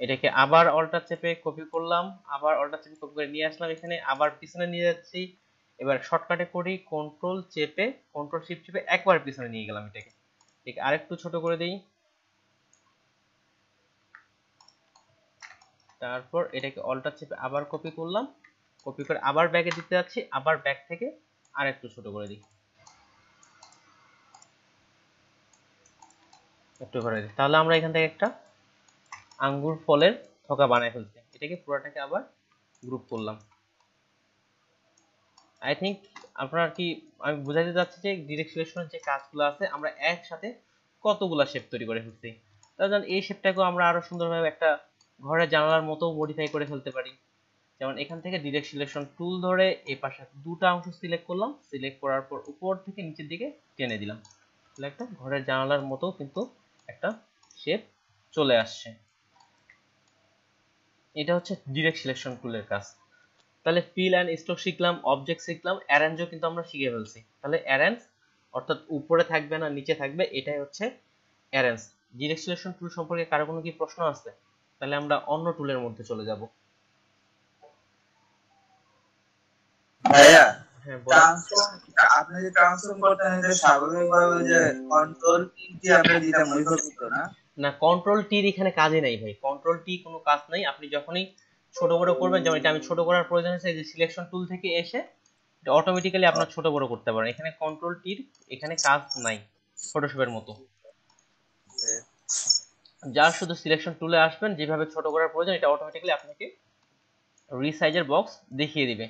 এটাকে আবার অল্টার চেপে কপি করলাম, আবার অল্টার চেপে কপি করে নিয়ে আসলাম এখানে, আবার পিছনে নিয়ে যাচ্ছি। এবার শর্টকাটে করি, কন্ট্রোল চেপে কন্ট্রোল শিফট চেপে একবার পিছনে নিয়ে গেলাম এটাকে। ঠিক আরেকটু ছোট করে দেই। তারপর এটাকে অল্টার চেপে আবার কপি করলাম, কপি করে আবার ব্যাকে দিতে যাচ্ছি, আবার ব্যাক থেকে আরেকটু ছোট করে দিই, একটু করে দিই। তাহলে আমরা এখান থেকে একটা আঙ্গুর ফলের থোকা বানাই ফেলছি। এটাকে পুরোটাকে আবার গ্রুপ করলাম। আই থিঙ্ক আপনারা কি, আমি বুঝাতে চাচ্ছি যে ডিরেক্ট সিলেকশনের যে কাজগুলো আছে, আমরা একসাথে কতগুলা শেপ তৈরি করে ফেলছি। তাহলে এই শেপটাকেও আমরা আরো সুন্দরভাবে একটা ঘরের জানালার মতো মডিফাই করে ফেলতে পারি। যেমন এখান থেকে ডিরেক্ট সিলেকশন টুল ধরে এই পাশে দুটো অংশ সিলেক্ট করলাম, সিলেক্ট করার পর উপর থেকে নিচের দিকে টেনে দিলাম, তাহলে একটা ঘরের জানালার মতো কিন্তু একটা শেপ চলে আসছে। এটা হচ্ছে ডিরেক্ট সিলেকশন টুলের কাজ। তাহলে ফিল অ্যান্ড স্ট্রোক শিখলাম, অবজেক্ট শিখলাম, অ্যারেঞ্জও কিন্তু আমরা শিখে ফেলছি। তাহলে অ্যারেঞ্জ অর্থাৎ উপরে থাকবে না নিচে থাকবে, এটাই হচ্ছে অ্যারেঞ্জ। ডিরেক্ট সিলেকশন টুল সম্পর্কে কারো কোনো কি প্রশ্ন আছে? তাহলে আমরা অন্য টুলের মধ্যে চলে যাব। ভাইয়া হ্যাঁ বলেন। ট্রান্সফর্ম, আপনি যে ট্রান্সফর্ম করতেন যে স্বাভাবিকভাবে যে কন্ট্রোল কি আমরা দিতাম ওইভাবে হতো না? না, কন্ট্রোল টির এখানে কাজে নাই ভাই, কন্ট্রোল টি কোনো কাজ নাই। আপনি যখনই ছোট বড় করবেন, যেমন এটা আমি ছোট করার প্রয়োজন হচ্ছে, এই যে সিলেকশন টুল থেকে এসে এটা অটোমেটিক্যালি আপনার ছোট বড় করতে পারেন। এখানে কন্ট্রোল টির এখানে কাজ নাই ফটোশপের মতো। যা শুধু সিলেকশন টুলে আসবেন, যেভাবে ছোট করার প্রয়োজন এটা অটোমেটিক্যালি আপনাকে রিসাইজের বক্স দেখিয়ে দিবে।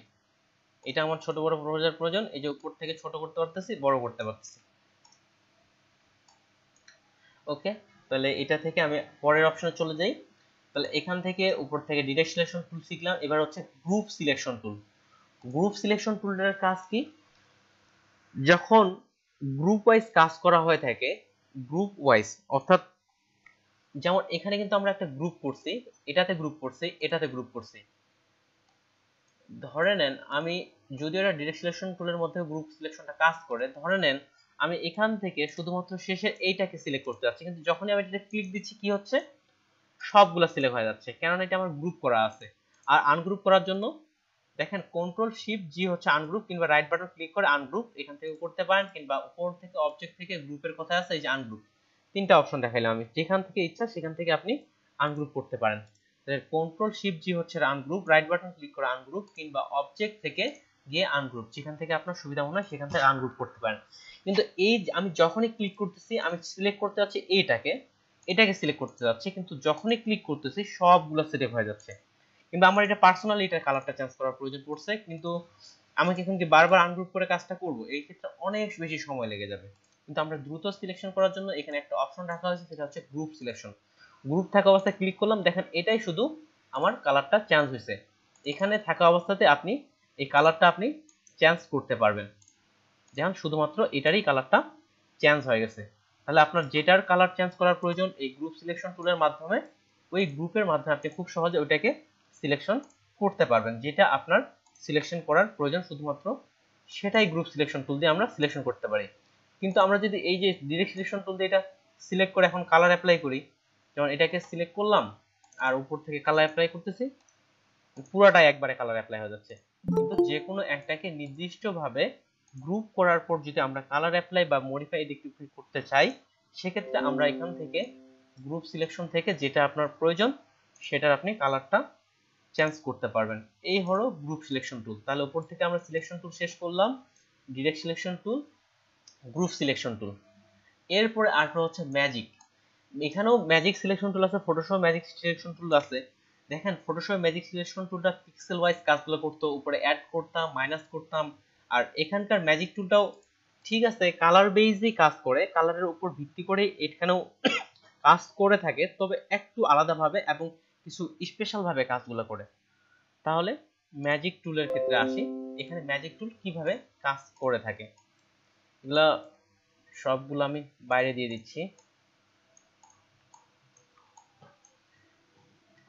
এটা আমার ছোট বড় প্রয়োজন, এই যে উপর থেকে ছোট করতে পারতেছি, বড় করতে পারতেছি। ওকে, তাহলে এটা থেকে আমি পরের অপশনে চলে যাই। তাহলে এখান থেকে উপর থেকে ডিরেক্ট সিলেকশন টুল শিখলাম, এবার হচ্ছে group selection tool. Group selection টুলটার কাজ কি? যখন গ্রুপ ওয়াইজ কাজ করা হয়ে থাকে, গ্রুপ ওয়াইজ অর্থাৎ যেমন এখানে কিন্তু আমরা একটা গ্রুপ করছি, এটাতে গ্রুপ করছি, এটাতে গ্রুপ করছি। ধরে নেন আমি, যদিও এটা ডিরেক্ট সিলেকশন টুলের মধ্যে গ্রুপ সিলেকশনটা কাজ করে, ধরে নেন আমি এখান থেকে শুধুমাত্র শেষে এইটাকে সিলেক্ট করতে যাচ্ছি, কিন্তু যখনই আমি এটাতে ক্লিক দিচ্ছি কি হচ্ছে, সবগুলো সিলেক্ট হয়ে যাচ্ছে, কেননা এটা আমার গ্রুপ করা আছে। আর আনগ্রুপ করার জন্য দেখেন কন্ট্রোল শিফট জি হচ্ছে আনগ্রুপ, কিংবা রাইট বাটন ক্লিক করে আনগ্রুপ এখান থেকে করতে পারেন, কিংবা উপর থেকে অবজেক্ট থেকে গ্রুপের কথা আছে এই যে আনগ্রুপ, তিনটা অপশন দেখাইলাম আমি, যেখান থেকে ইচ্ছা সেখান থেকে আপনি আনগ্রুপ করতে পারেন। কন্ট্রোল শিফট জি হচ্ছে আনগ্রুপ, রাইট বাটন ক্লিক করে আনগ্রুপ, কিংবা অবজেক্ট থেকে গিয়ে আনগ্রুপ, যেখান থেকে আপনার সুবিধা মনে হয় সেখান থেকে আনগ্রুপ করতে পারেন। কিন্তু এই আমি যখনই ক্লিক করতেছি, আমি সিলেক্ট করতে যাচ্ছি এটাকে সিলেক্ট করতে যাচ্ছি, কিন্তু যখনই ক্লিক করতেছি সবগুলো সিলেক্ট হয়ে যাচ্ছে। কিন্তু আমার এটা পার্সোনালি এটার কালারটা চেঞ্জ করার প্রয়োজন পড়ছে, কিন্তু আমাকে এখন কি বারবার আনগ্রুপ করে কাজটা করব, এই ক্ষেত্রে অনেক বেশি সময় লেগে যাবে। কিন্তু আমরা দ্রুত সিলেকশন করার জন্য এখানে একটা অপশন রাখা হয়েছে, সেটা হচ্ছে গ্রুপ সিলেকশন। গ্রুপ থাকা অবস্থায় ক্লিক করলাম, দেখেন এটাই শুধু আমার কালারটা চেঞ্জ হয়েছে। এখানে থাকা অবস্থাতে আপনি এই কালারটা আপনি চেঞ্জ করতে পারবেন, যেমন শুধুমাত্র এটারই কালারটা চেঞ্জ হয়ে গেছে। তাহলে আপনার যেটার কালার চেঞ্জ করার প্রয়োজন এই গ্রুপ সিলেকশন টুলের মাধ্যমে, ওই গ্রুপের মাধ্যমে আপনি খুব সহজে ওইটাকে সিলেকশন করতে পারবেন। যেটা আপনার সিলেকশন করার প্রয়োজন শুধুমাত্র সেটাই গ্রুপ সিলেকশন টুল দিয়ে আমরা সিলেকশন করতে পারি। কিন্তু আমরা যদি এই যে ডিরেক্ট সিলেকশন টুল দিয়ে এটা সিলেক্ট করে এখন কালার অ্যাপ্লাই করি, যেমন এটাকে সিলেক্ট করলাম আর উপর থেকে কালার অ্যাপ্লাই করতেছি, পুরোটাই একবারে কালার অ্যাপ্লাই হয়ে যাচ্ছে। কিন্তু যে কোনো একটাকে নির্দিষ্টভাবে গ্রুপ করার পর যদি আমরা কালার অ্যাপ্লাই বা মডিফাই এডিট করতে চাই, সেক্ষেত্রে আমরা এখান থেকে গ্রুপ সিলেকশন থেকে যেটা আপনার প্রয়োজন সেটার আপনি কালারটা চেঞ্জ করতে পারবেন। এই হলো গ্রুপ সিলেকশন টুল। তাহলে উপর থেকে আমরা সিলেকশন টুল শেষ করলাম, direct selection tool, group selection টুল। এরপরে আরেকটা হচ্ছে ম্যাজিক। এখানেও ম্যাজিক সিলেকশন টুল আছে, ফটোশপ ম্যাজিক সিলেকশন টুল আছে। দেখেন ফটোশপ ম্যাজিক সিলেকশন টুলটা পিক্সেল ওয়াইজ কাজগুলো করতো, উপরে অ্যাড করতাম, মাইনাস করতাম। আর এখানকার ম্যাজিক টুলটাও ঠিক আছে, কালার বেসই কাজ করে, কালারের উপর ভিত্তি করে এখানেও কাজ করে থাকে, তবে একটু আলাদাভাবে এবং কিছু স্পেশাল ভাবে কাজগুলো করে। তাহলে ম্যাজিক টুলের ক্ষেত্রে আসি, এখানে ম্যাজিক টুল কিভাবে কাজ করে থাকে এগুলা সবগুলো আমি বাইরে দিয়ে দিচ্ছি।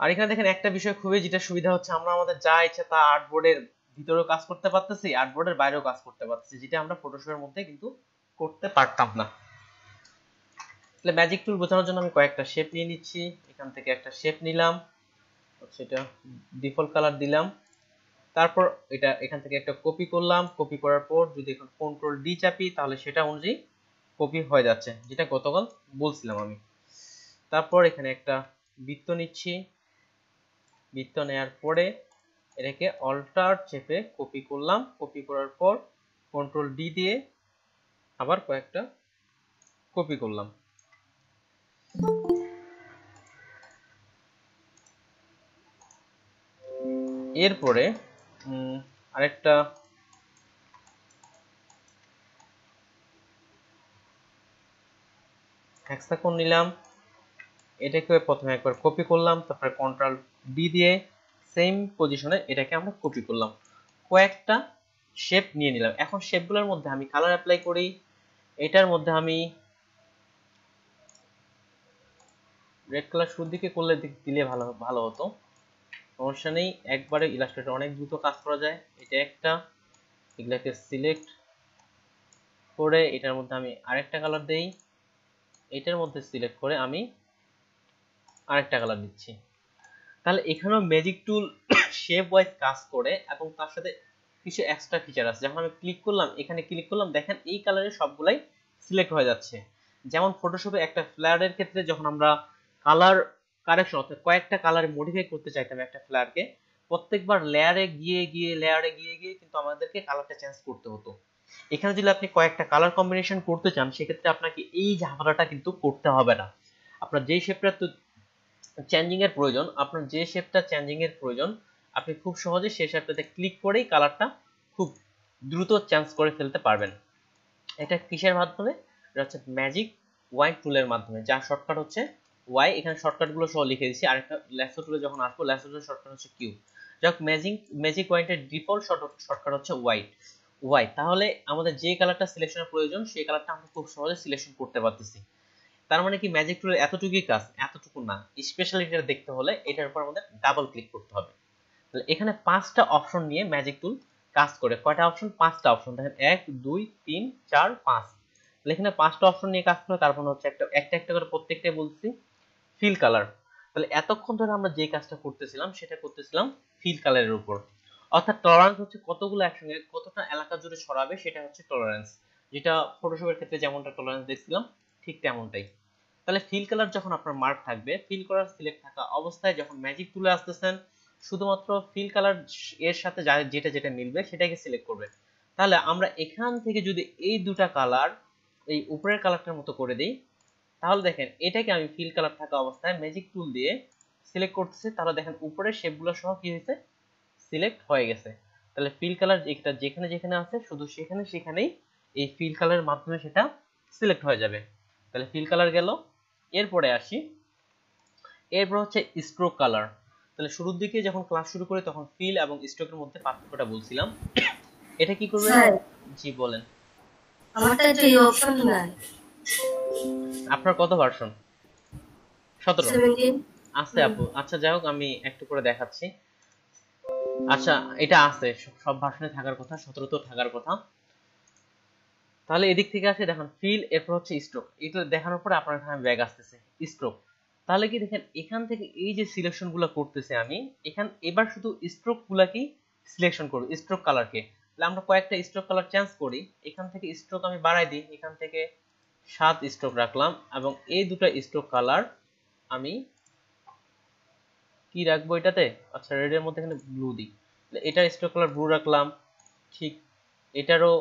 আর এখানে দেখেন একটা বিষয় খুবই যেটা সুবিধা হচ্ছে, আমরা আমাদের যা ইচ্ছা তা আর্টবোর্ডের ভিতরেও কাজ করতে পারতেছি, আর্টবোর্ডের বাইরেও কাজ করতে পারতেছি, যেটা আমরা ফটোশপের মধ্যে কিন্তু করতে পারতাম না। তাহলে ম্যাজিক টুল বোঝানোর জন্য আমি কয়েকটা শেপ নিয়ে নিচ্ছি। এখান থেকে একটা শেপ নিলাম, সেটা ডিফল্ট কালার দিলাম। তারপর এটা এখান থেকে একটা কপি করলাম, কপি করার পর যদি এখন কন্ট্রোল ডি চাপি তাহলে সেটা অনুযায়ী কপি হয়ে যাচ্ছে, যেটা গতকাল বলছিলাম আমি। তারপর এখানে একটা বৃত্ত নিচ্ছি, বৃত্ত নেওয়ার পরে এটাকে অল্টার চেপে কপি করলাম, কপি করার পর কন্ট্রোল ডি দিয়ে আবার কয়েকটা কপি করলাম। এরপরে আরেকটা হেক্সাগন নিলাম, এটাকে প্রথমে একবার কপি করলাম, তারপরে কন্ট্রোল ডি দিয়ে সেম পজিশনে এটাকে আমরা কপি করলাম, কয়েকটা শেপ নিয়ে নিলাম। এখন শেপগুলোর মধ্যে আমি কালার অ্যাপ্লাই করি। এটার মধ্যে আমি রেড কালার শুরুর দিকে করলে দিলে ভালো হতো। সমস্যা নেই, একবারে ইলাস্ট্রেটর অনেক দ্রুত কাজ করা যায়। এটা একটা, এগুলাকে সিলেক্ট করে এটার মধ্যে আমি আরেকটা কালার দেই, এটার মধ্যে সিলেক্ট করে আমি আরেকটা কালার দিচ্ছি। তাহলে এখানেও ম্যাজিক টুল শেপ ওয়াইজ কাজ করে এবং তার সাথে কিছু এক্সট্রা ফিচার আছে। যখন আমি ক্লিক করলাম, এখানে ক্লিক করলাম, দেখেন এই কালারের সবগুলাই সিলেক্ট হয়ে যাচ্ছে। যেমন ফটোশপে একটা ফ্লেয়ারের ক্ষেত্রে যখন আমরা কালার কারেকশন অর্থাৎ কয়েকটা কালার মডিফাই করতে চাইতাম একটা ফ্লেয়ারকে, প্রত্যেকবার লেয়ারে গিয়ে কিন্তু আমাদেরকে কালারটা চেঞ্জ করতে হতো। এখানে যদি আপনি কয়েকটা কালার কম্বিনেশন করতে চান, সেক্ষেত্রে আপনাকে এই ঝামেলাটা কিন্তু করতে হবে না। আপনার যেই শেপটা চেঞ্জিং এর প্রয়োজন আপনি খুব সহজে সেই শেপটাতে ক্লিক করেই কালারটা খুব দ্রুত চেঞ্জ করে ফেলতে পারবেন। এটা কিসের মাধ্যমে? এটা হচ্ছে ম্যাজিক ওয়াই টুলের মাধ্যমে, যার শর্টকাট হচ্ছে ওয়াই। এখানে শর্টকাটগুলো সহ লিখে দিয়েছি। আরেকটা ল্যাসো টুলে যখন আসবো, ল্যাসো টুলের শর্টকাট হচ্ছে কিউ। যাক, ম্যাজিক ওয়াইটের ডিফল্ট শর্টকাট হচ্ছে ওয়াই। তাহলে আমাদের যে কালারটা সিলেকশনের প্রয়োজন সেই কালারটা আমরা খুব সহজে সিলেকশন করতে পারতেছি। তার মানে কি ম্যাজিক টুলের এতটুকুই কাজ? এতটুকু না, স্পেশালিটিটা দেখতে হলে এটার উপর আমাদের ডাবল ক্লিক করতে হবে। তাহলে এখানে 5টা অপশন নিয়ে ম্যাজিক টুল কাজ করে। কয়টা অপশন? 5টা অপশন। দেখেন 1 2 3 4 5। তাহলে এখানে 5টা অপশন নিয়ে কাজ করে। তারপর হচ্ছে একটা করে প্রত্যেকটাই বলছি ফিল কালার। তাহলে এতক্ষণ ধরে আমরা যে কাজটা করতেছিলাম সেটা করতেছিলাম ফিল কালারের উপর। অর্থাৎ টলারেন্স হচ্ছে কতগুলো একসঙ্গে কতটা এলাকা জুড়ে ছড়াবে, সেটা হচ্ছে টলারেন্স। যেটা ফটোশপের ক্ষেত্রে যেমনটা টলারেন্স দেখছিলাম ঠিক তেমনটাই। তাহলে ফিল কালার যখন আপনার মার্ক থাকবে, ফিল কালার সিলেক্ট থাকা অবস্থায় যখন ম্যাজিক টুলে আসতেছেন, শুধুমাত্র ফিল কালার এর সাথে যেটা মিলবে সেটাকে সিলেক্ট করবে। তাহলে আমরা এখান থেকে যদি এই দুটা কালার এই উপরের কালারটার মতো করে দেই, তাহলে দেখেন এটাকে আমি ফিল কালার থাকা অবস্থায় ম্যাজিক টুল দিয়ে সিলেক্ট করতেছি, তাহলে দেখেন উপরের শেপগুলো সহ কি হয়েছে? সিলেক্ট হয়ে গেছে। তাহলে ফিল কালার এটা যেখানে আছে শুধু সেখানেই এই ফিল কালারের মাধ্যমে সেটা সিলেক্ট হয়ে যাবে। তাহলে ফিল কালার গেল। এরপরে আসি, এরপর হচ্ছে স্ট্রোক কালার। তাহলে শুরুর দিকে যখন ক্লাস শুরু করি তখন ফিল এবং স্ট্রোকের মধ্যে পার্থক্যটা বলছিলাম। এটা কি করবে? জি বলেন। আমারটা তো এই অপশন নাই। আপনার কত ভার্সন? 17 17 আছে আপু? আচ্ছা যাই হোক, আমি একটু করে দেখাচ্ছি। আচ্ছা, এটা আছে, সব ভার্সনে থাকার কথা, 17 তো থাকার কথা। তাহলে এদিক থেকে আসে দেখেন ফিল, এরপর হচ্ছে স্ট্রোক। এটা দেখানোর পরে আপনার এখানে ব্যাগ আসতেছে স্ট্রোক। তাহলে কি দেখেন এখান থেকে এই যে সিলেকশন গুলো করতেছে আমি, এবার শুধু স্ট্রোক গুলাকেই সিলেকশন করব, স্ট্রোক কালারকে। তাহলে আমরা কয়েকটা স্ট্রোক কালার চেঞ্জ করি। এখান থেকে স্ট্রোক আমি বাড়াই দিই, এখান থেকে 7 স্ট্রোক রাখলাম এবং এই দুটো স্ট্রোক কালার আমি কি রাখবো এটাতে? আচ্ছা, রেড এর মধ্যে এখানে ব্লু দিই। তাহলে এটার স্ট্রোক কালার ব্লু রাখলাম, ঠিক এটারও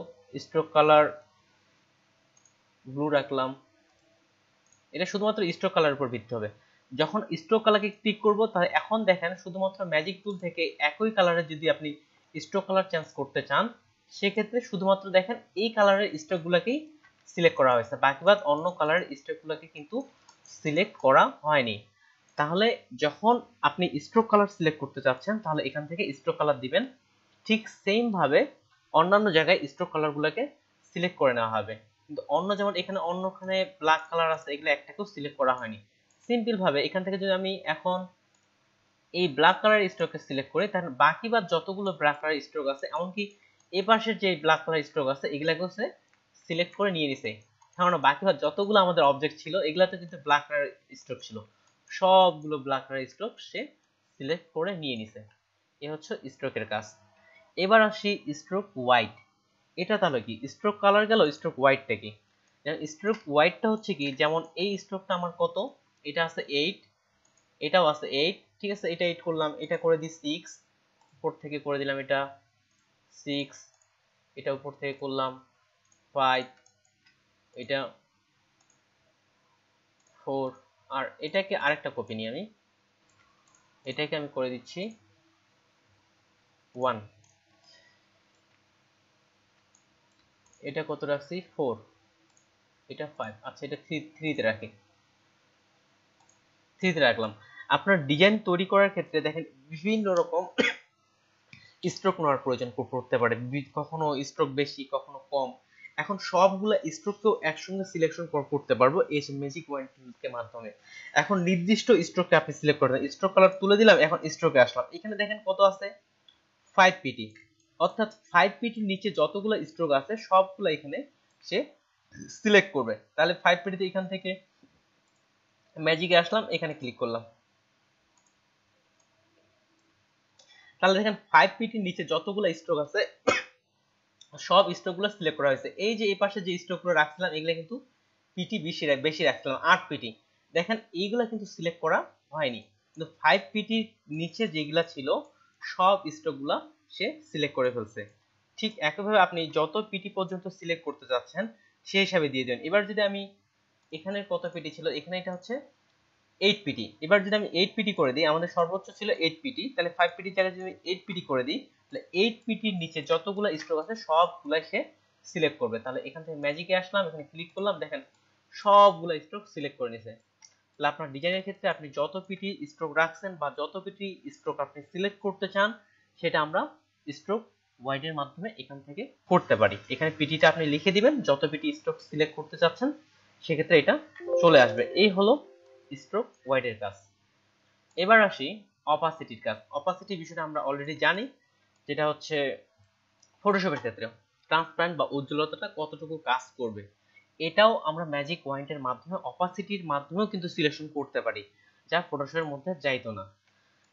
স্ট্রোক কালার ব্লু রাখলাম। এটা শুধুমাত্র স্ট্রোক কালারের উপর ভিত্তি হবে। যখন স্ট্রোক কালারকে ক্লিক করব, তাহলে এখন দেখেন শুধুমাত্র ম্যাজিক টুল থেকে একই কালারে যদি আপনি স্ট্রোক কালার চেঞ্জ করতে চান, সেক্ষেত্রে শুধুমাত্র দেখেন এই কালারের স্ট্রোক গুলাকেই সিলেক্ট করা হয়েছে, বাকি বাদ অন্য কালারের স্ট্রোক গুলাকে কিন্তু সিলেক্ট করা হয়নি। তাহলে যখন আপনি স্ট্রোক কালার সিলেক্ট করতে চাচ্ছেন, তাহলে এখান থেকে স্ট্রোক কালার দিবেন। ঠিক সেম ভাবে অন্যান্য জায়গায় স্ট্রোক কালার গুলাকে সিলেক্ট করে নেওয়া হবে। কিন্তু যেমন এখানে অন্যখানে ব্ল্যাক কালার আছে, এগুলো একটাকেও সিলেক্ট করা হয়নি। সিম্পল ভাবে এখান থেকে যদি আমি এখন এই ব্ল্যাক কালার স্ট্রোককে সিলেক্ট করি, তাহলে বাকি বাদ যতগুলো ব্ল্যাক কালার স্ট্রোক আছে, এমনকি এই পাশের যে ব্ল্যাক কালার স্ট্রোক আছে, এগুলাকেও সে সিলেক্ট করে নিয়ে নিছে। কারণ বাকি বাদ যতগুলো আমাদের অবজেক্ট ছিল, এগুলাতে কিন্তু ব্ল্যাক কালার স্ট্রোক ছিল, সবগুলো ব্ল্যাক কালার স্ট্রোক সে সিলেক্ট করে নিয়ে নিছে। এ হচ্ছে স্ট্রোকের কাজ। এবার আসি স্ট্রোক হোয়াইট। এটা তাহলে কি? স্ট্রোক কালার গেল, স্ট্রোক হোয়াইটটা কি? স্ট্রোক হোয়াইটটা হচ্ছে কি, যেমন এই স্ট্রোকটা আমার কত, এটা আছে 8, এটাও আছে 8, ঠিক আছে, এটা 8 করলাম, এটা করে দিই 6, উপর থেকে করে দিলাম এটা 6, এটা উপর থেকে করলাম 5, এটা 4, আর এটাকে আরেকটা কপি নিই আমি, এটাকে আমি করে দিচ্ছি 1, এটা কত রাখছি 4, এটা 5, আচ্ছা এটা 3 তে রাখি, 3 তে রাখলাম। আপনার ডিজাইন তৈরি করার ক্ষেত্রে দেখেন বিভিন্ন রকম স্ট্রোক নেওয়ার প্রয়োজন পড়তে পারে, কখনো স্ট্রোক বেশি কখনো কম, এখন সবগুলা স্ট্রোককেও একসঙ্গে সিলেকশন করতে পারবো এই ম্যাজিক ওয়াইন টুলের মাধ্যমে। এখন নির্দিষ্ট স্ট্রোককে আপনি সিলেক্ট করবেন, স্ট্রোক কালার তুলে দিলাম, এখন স্ট্রোকে আসলাম, এখানে দেখেন কত আছে 5pt, অর্থাৎ 5pt নিচে যতগুলো স্ট্রোক আছে সবগুলো এখানে সে সিলেক্ট করবে। তাহলে 5pt তে এখান থেকে ম্যাজিকে আসলাম, এখানে ক্লিক করলাম, তাহলে দেখেন 5pt নিচে যতগুলো স্ট্রোক আছে সব স্ট্রোকগুলো সিলেক্ট করা হয়েছে। এই যে এই পাশে যে স্ট্রোকগুলো রাখছিলাম এগুলো কিন্তু পিটি বেশি রাখছিলাম 8pt, দেখেন এইগুলা কিন্তু সিলেক্ট করা হয়নি, কিন্তু 5pt নিচে যেগুলা ছিল সব স্ট্রোকগুলা সে সিলেক্ট করে ফেলছে। ঠিক একইভাবে আপনি যত পিটি পর্যন্ত সিলেক্ট করতে যাচ্ছেন সেই হিসাবে দিয়ে দেন। এবার যদি আমি এখানে কত পিটি ছিল, এখানে এটা হচ্ছে 8pt, এবার যদি আমি 8pt করে দিই, আমাদের সর্বোচ্চ ছিল 8pt, তাহলে 5pt জায়গায় যদি আমি 8pt করে দিই তাহলে 8pt এর নিচে যতগুলো স্ট্রোক আছে সবগুলাই সে সিলেক্ট করবে। তাহলে এখান থেকে ম্যাজিকে আসলাম, এখানে ক্লিক করলাম, দেখেন সবগুলো স্ট্রোক সিলেক্ট করে নিয়েছে। তাহলে আপনার ডিজাইনের ক্ষেত্রে আপনি যত পিটি স্ট্রোক রাখছেন বা যত পিটি স্ট্রোক আপনি সিলেক্ট করতে চান সেটা আমরা স্ট্রোক ওয়াইডের মাধ্যমে এখান থেকে করতে পারি। এখানে পিটিটা আপনি লিখে দিবেন, যত পিটি স্ট্রোক সিলেক্ট করতে চাচ্ছেন সেক্ষেত্রে এটা চলে আসবে। এই হলো স্ট্রোক ওয়াইডের কাজ। এবার আসি অপাসিটির কাজ। অপাসিটি বিষয়টা আমরা অলরেডি জানি, যেটা হচ্ছে ফটোশপের ক্ষেত্রে ট্রান্সপারেন্ট বা উজ্জ্বলতাটা কতটুকু কাজ করবে, এটাও আমরা ম্যাজিক ওয়াইন্ডের মাধ্যমে অপাসিটির মাধ্যমেও কিন্তু সিলেকশন করতে পারি, যা ফটোশপের মধ্যে যাইতো না।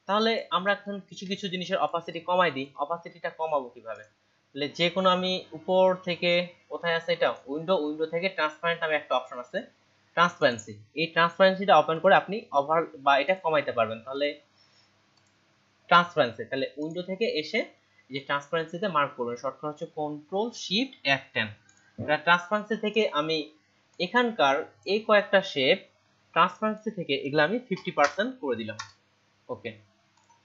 তাহলে আমরা এখন কিছু কিছু জিনিসের অপাসিটি কমাই দিই। অপাসিটিটা কমাবো কিভাবে? তাহলে যে কোনো আমি উপর থেকে, কোথায় আছে এটা, উইন্ডো থেকে ট্রান্সপারেন্ট নামে একটা অপশন আছে, ট্রান্সপারেন্সি, এই ট্রান্সপারেন্সিটা ওপেন করে আপনি ওভার বা এটা কমাইতে পারবেন। তাহলে ট্রান্সপারেন্সি, তাহলে উইন্ডো থেকে এসে যে ট্রান্সপারেন্সিতে মার্ক করবেন, শর্টকাট হচ্ছে কন্ট্রোল শিফট F10। এটা ট্রান্সপারেন্সি থেকে আমি এখানকার এই কয়েকটা শেপ ট্রান্সপারেন্সি থেকে এগুলো আমি 50% করে দিলাম। ওকে,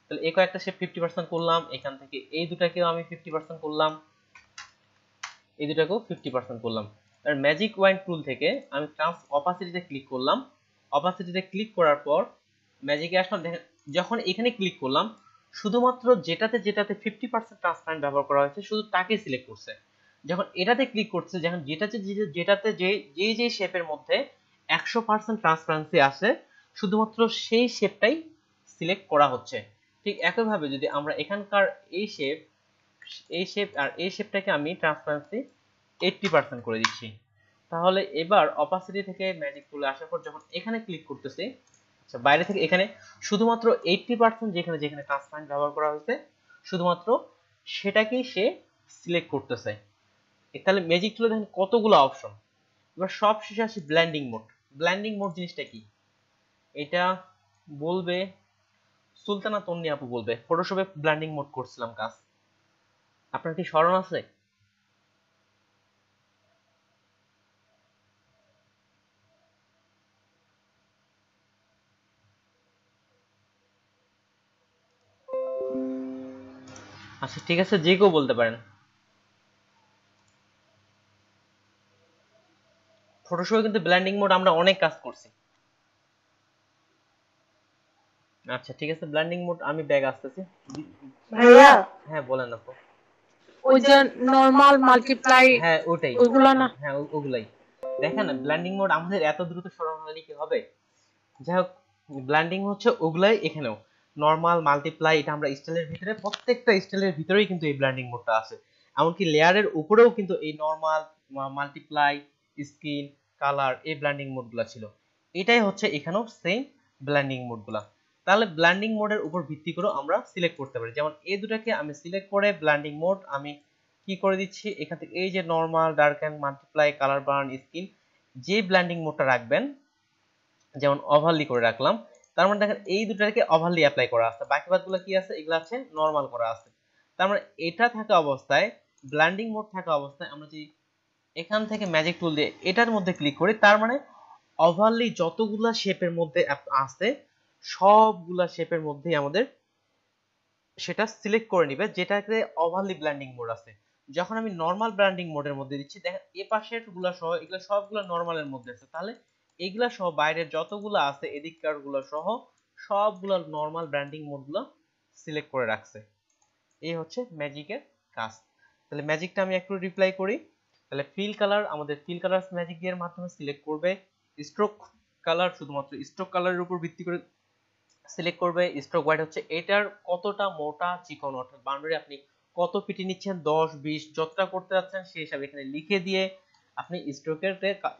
তাহলে এই কয়েকটা শেপ 50% করলাম, এখান থেকে এই দুটাকেও আমি 50% করলাম, এই দুটাকেও 50% করলাম। আর ম্যাজিক ওয়াইন টুল থেকে আমি অপাসিটিতে ক্লিক করলাম, অপাসিটিতে ক্লিক করার পর ম্যাজিকে আসলাম, দেখেন যখন এখানে ক্লিক করলাম শুধুমাত্র যেটাতে 50% ট্রান্সপারেন্ট ব্যবহার করা হয়েছে শুধু তাকে সিলেক্ট করছে। যখন এটাতে ক্লিক করছে, যখন যেটাতে যে শেপের মধ্যে 100% ট্রান্সপারেন্সি আছে শুধুমাত্র সেই শেপটাই সিলেক্ট করা হচ্ছে। ঠিক একইভাবে যদি আমরা এখানকার এই শেপ আর এই শেপটাকে আমি ট্রান্সপারেন্সি 80% করে দিচ্ছি, তাহলে এবার অপাসিটি থেকে ম্যাজিক টুলে আসার পর যখন এখানে ক্লিক করতেছি, আচ্ছা বাইরে থেকে এখানে শুধুমাত্র 80% যেখানে যেখানে ট্রান্সপারেন্ট ব্যবহার করা হয়েছে শুধুমাত্র সেটাকেই সে সিলেক্ট করতেছে। তাহলে ম্যাজিক টুলে দেখেন কতগুলো অপশন। এবার সব শেষে আসি ব্লেন্ডিং মোড। ব্লেন্ডিং মোড জিনিসটা কি এটা বলবে সুলতানা তন্নি আপু বলবে, ফটোশপে ব্লেন্ডিং মোড করছিলাম কাজ, আপনার কি স্মরণ আছে? আচ্ছা ঠিক আছে, যে কেউ বলতে পারেন। ফটোশপে কিন্তু ব্লেন্ডিং মোড আমরা অনেক কাজ করছি। আচ্ছা ঠিক আছে, ব্লেন্ডিং মোড আমি ব্যাগ আসতেছি। ভাইয়া হ্যাঁ বলেন আপু। ওই যে নরমাল মাল্টিপ্লাই হ্যাঁ ওটাই, ওইগুলো না? হ্যাঁ ওগুলাই। দেখেন ব্লেন্ডিং মোড আমাদের এত দ্রুত স্মরণ হলে কি হবে? যাই হোক, ব্লেন্ডিং হচ্ছে ওগুলাই, এখানেও নরমাল মাল্টিপ্লাই, এটা আমরা স্টাইলের ভিতরে প্রত্যেকটা স্টাইলের ভিতরেই কিন্তু এই ব্লেন্ডিং মোডটা আছে। এমনকি লেয়ারের উপরেও কিন্তু এই নরমাল, মাল্টিপ্লাই, স্ক্রিন, কালার, এই ব্লেন্ডিং মোডগুলো ছিল। এটাই হচ্ছে এখানেও সেম ব্লেন্ডিং মোডগুলা। তাহলে ব্লেন্ডিং মোডের উপর ভিত্তি করে আমরা সিলেক্ট করতে পারি। যেমন এই দুটাকে আমি সিলেক্ট করে ব্লেন্ডিং মোড আমি কি করে দিচ্ছি, এখান থেকে এই যে normal, darken, multiply, colour burn, screen, যে ব্লেন্ডিং মোডটা রাখবেন, যেমন ওভারলি করে রাখলাম, তার মানে দেখেন এই দুটাকে ওভারলি অ্যাপ্লাই করা আছে, বাকি বাদগুলো কি আছে, এগুলো আছে নরমাল করা আছে। তার মানে এটা থাকা অবস্থায়, ব্লেন্ডিং মোড থাকা অবস্থায় আমরা যদি এখান থেকে ম্যাজিক টুল দিয়ে এটার মধ্যে ক্লিক করি, তার মানে ওভারলি যতগুলা শেপের মধ্যে আছে সবগুলা শেপের মধ্যেই আমাদের সেটা সিলেক্ট করে নিবে, যেটাতে ওভারলি ব্লেন্ডিং মোড আছে। যখন আমি নরমাল ব্লেন্ডিং মোডের মধ্যে দিচ্ছি, দেখেন এই পাশের গুলা সহ এগুলো সবগুলো নরমালের মধ্যে আছে, তাহলে এইগুলা সহ বাইরের যতগুলো আছে এদিককার গুলো সহ সবগুলো নরমাল ব্লেন্ডিং মোড গুলো সিলেক্ট করে রাখছে। এই হচ্ছে ম্যাজিকের কাজ। তাহলে ম্যাজিকটা আমি একটু রিপ্লাই করি। তাহলে ফিল কালার আমাদের ফিল কালার ম্যাজিক এর মাধ্যমে সিলেক্ট করবে। স্ট্রোক কালার শুধুমাত্র স্ট্রোক কালারের উপর ভিত্তি করে সিলেক্ট করবে। স্ট্রোক হোয়াইট হচ্ছে এটার কতটা মোটা চিকন, অর্থাৎ বাউন্ডারি আপনি কত পিটি নিচ্ছেন 10 20 যতটা করতে যাচ্ছেন সেই হিসাবে এখানে লিখে দিয়ে আপনি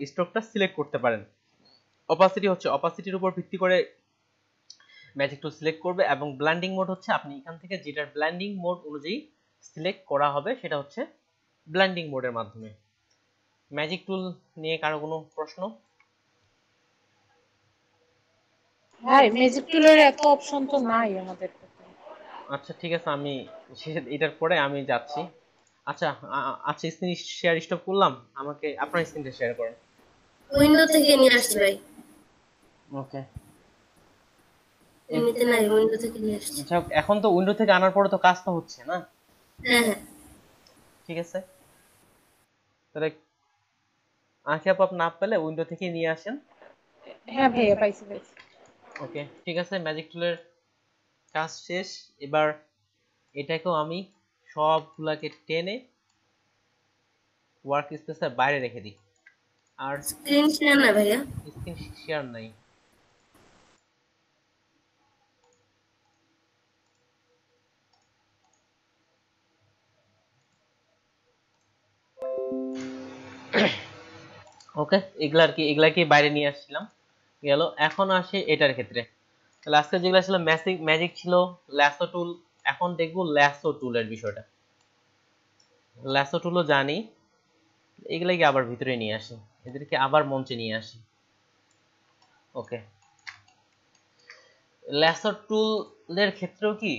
স্ট্রোকটা সিলেক্ট করতে পারেন। অপাসিটি হচ্ছে অপাসিটির উপর ভিত্তি করে ম্যাজিক টুল সিলেক্ট করবে, এবং ব্লেন্ডিং মোড হচ্ছে আপনি এখান থেকে যেটার ব্লেন্ডিং মোড অনুযায়ী সিলেক্ট করা হবে সেটা হচ্ছে ব্লেন্ডিং মোডের মাধ্যমে। ম্যাজিক টুল নিয়ে কারো কোনো প্রশ্ন? ভাই ম্যাজিক টুলের এত অপশন তো নাই আমাদের। আচ্ছা ঠিক আছে, আমি এটার পরে আমি যাচ্ছি। আচ্ছা আচ্ছা, স্ক্রিন শেয়ার স্টপ করলাম, আমাকে আপনার স্ক্রিনটা শেয়ার করেন। উইন্ডো থেকে নিয়ে আসছি ভাই, ওকে, এমনিতে নাই, উইন্ডো থেকে নিয়ে আসছি। আচ্ছা এখন তো উইন্ডো থেকে আনার পরে তো কাজটা হচ্ছে না। হ্যাঁ হ্যাঁ ঠিক আছে, তাহলে আঁকি আপু না পেলে উইন্ডো থেকে নিয়ে আসেন। হ্যাঁ ভাইয়া পাইছি। ওকে ঠিক আছে, ম্যাজিক টুলের কাজ শেষ। এবার এটাকেও আমি সবগুলাকে টেনে ওয়ার্ক স্পেসের বাইরে রেখে দিই। আর স্ক্রিন শেয়ার না ভাইয়া, স্ক্রিন শেয়ার নাই। ওকে, এগুলাকে বাইরে নিয়ে আসছিলাম, গেল। এখন আসে এটার ক্ষেত্রে। তাহলে আজকে যেগুলো ছিল ম্যাজিক ছিল, ল্যাসো টুল। এখন দেখবো ল্যাসো টুলের বিষয়টা। ল্যাসো টুলও জানি, এগুলাকে আবার ভিতরে নিয়ে আসি, এদেরকে আবার মঞ্চে নিয়ে আসি। ওকে, ল্যাসো টুলের ক্ষেত্রেও কি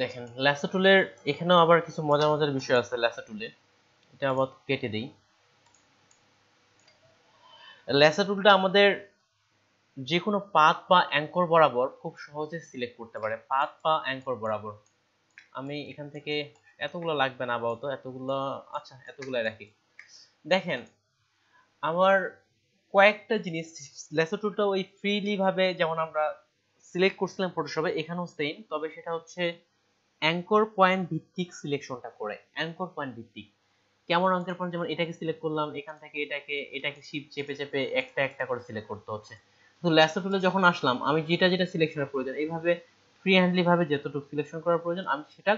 দেখেন, ল্যাসো টুলের এখানেও আবার কিছু মজার মজার বিষয় আছে। ল্যাসো টুলে এটা আবার কেটে দেই। ল্যাসো টুলটা আমাদের যে কোনো পাথ বা অ্যাঙ্কর বরাবর খুব সহজে সিলেক্ট করতে পারে। পাথ বা অ্যাঙ্কর বরাবর আমি এখান থেকে এতগুলো লাগবে না আপাতত, এতগুলো আচ্ছা এতগুলাই রাখি। দেখেন আমার কয়েকটা জিনিস ল্যাসো টুলটা ওই ফ্রিলি ভাবে যেমন আমরা সিলেক্ট করছিলাম ফটোশপে, এখানেও সেম, তবে সেটা হচ্ছে অ্যাঙ্কর পয়েন্ট ভিত্তিক সিলেকশনটা করে। অ্যাঙ্কর পয়েন্ট ভিত্তিক কেমন অ্যাঙ্কর পয়েন্ট, যেমন এটাকে সিলেক্ট করলাম, এখান থেকে এটাকে শিফট চেপে চেপে একটা একটা করে সিলেক্ট করতে হচ্ছে। তো ল্যাসো টুলে যখন আসলাম, আমি যেটা সিলেকশনের প্রয়োজন, এইভাবে ফ্রি হ্যান্ডলি ভাবে যতটুকু সিলেকশন করার প্রয়োজন আমি সেটা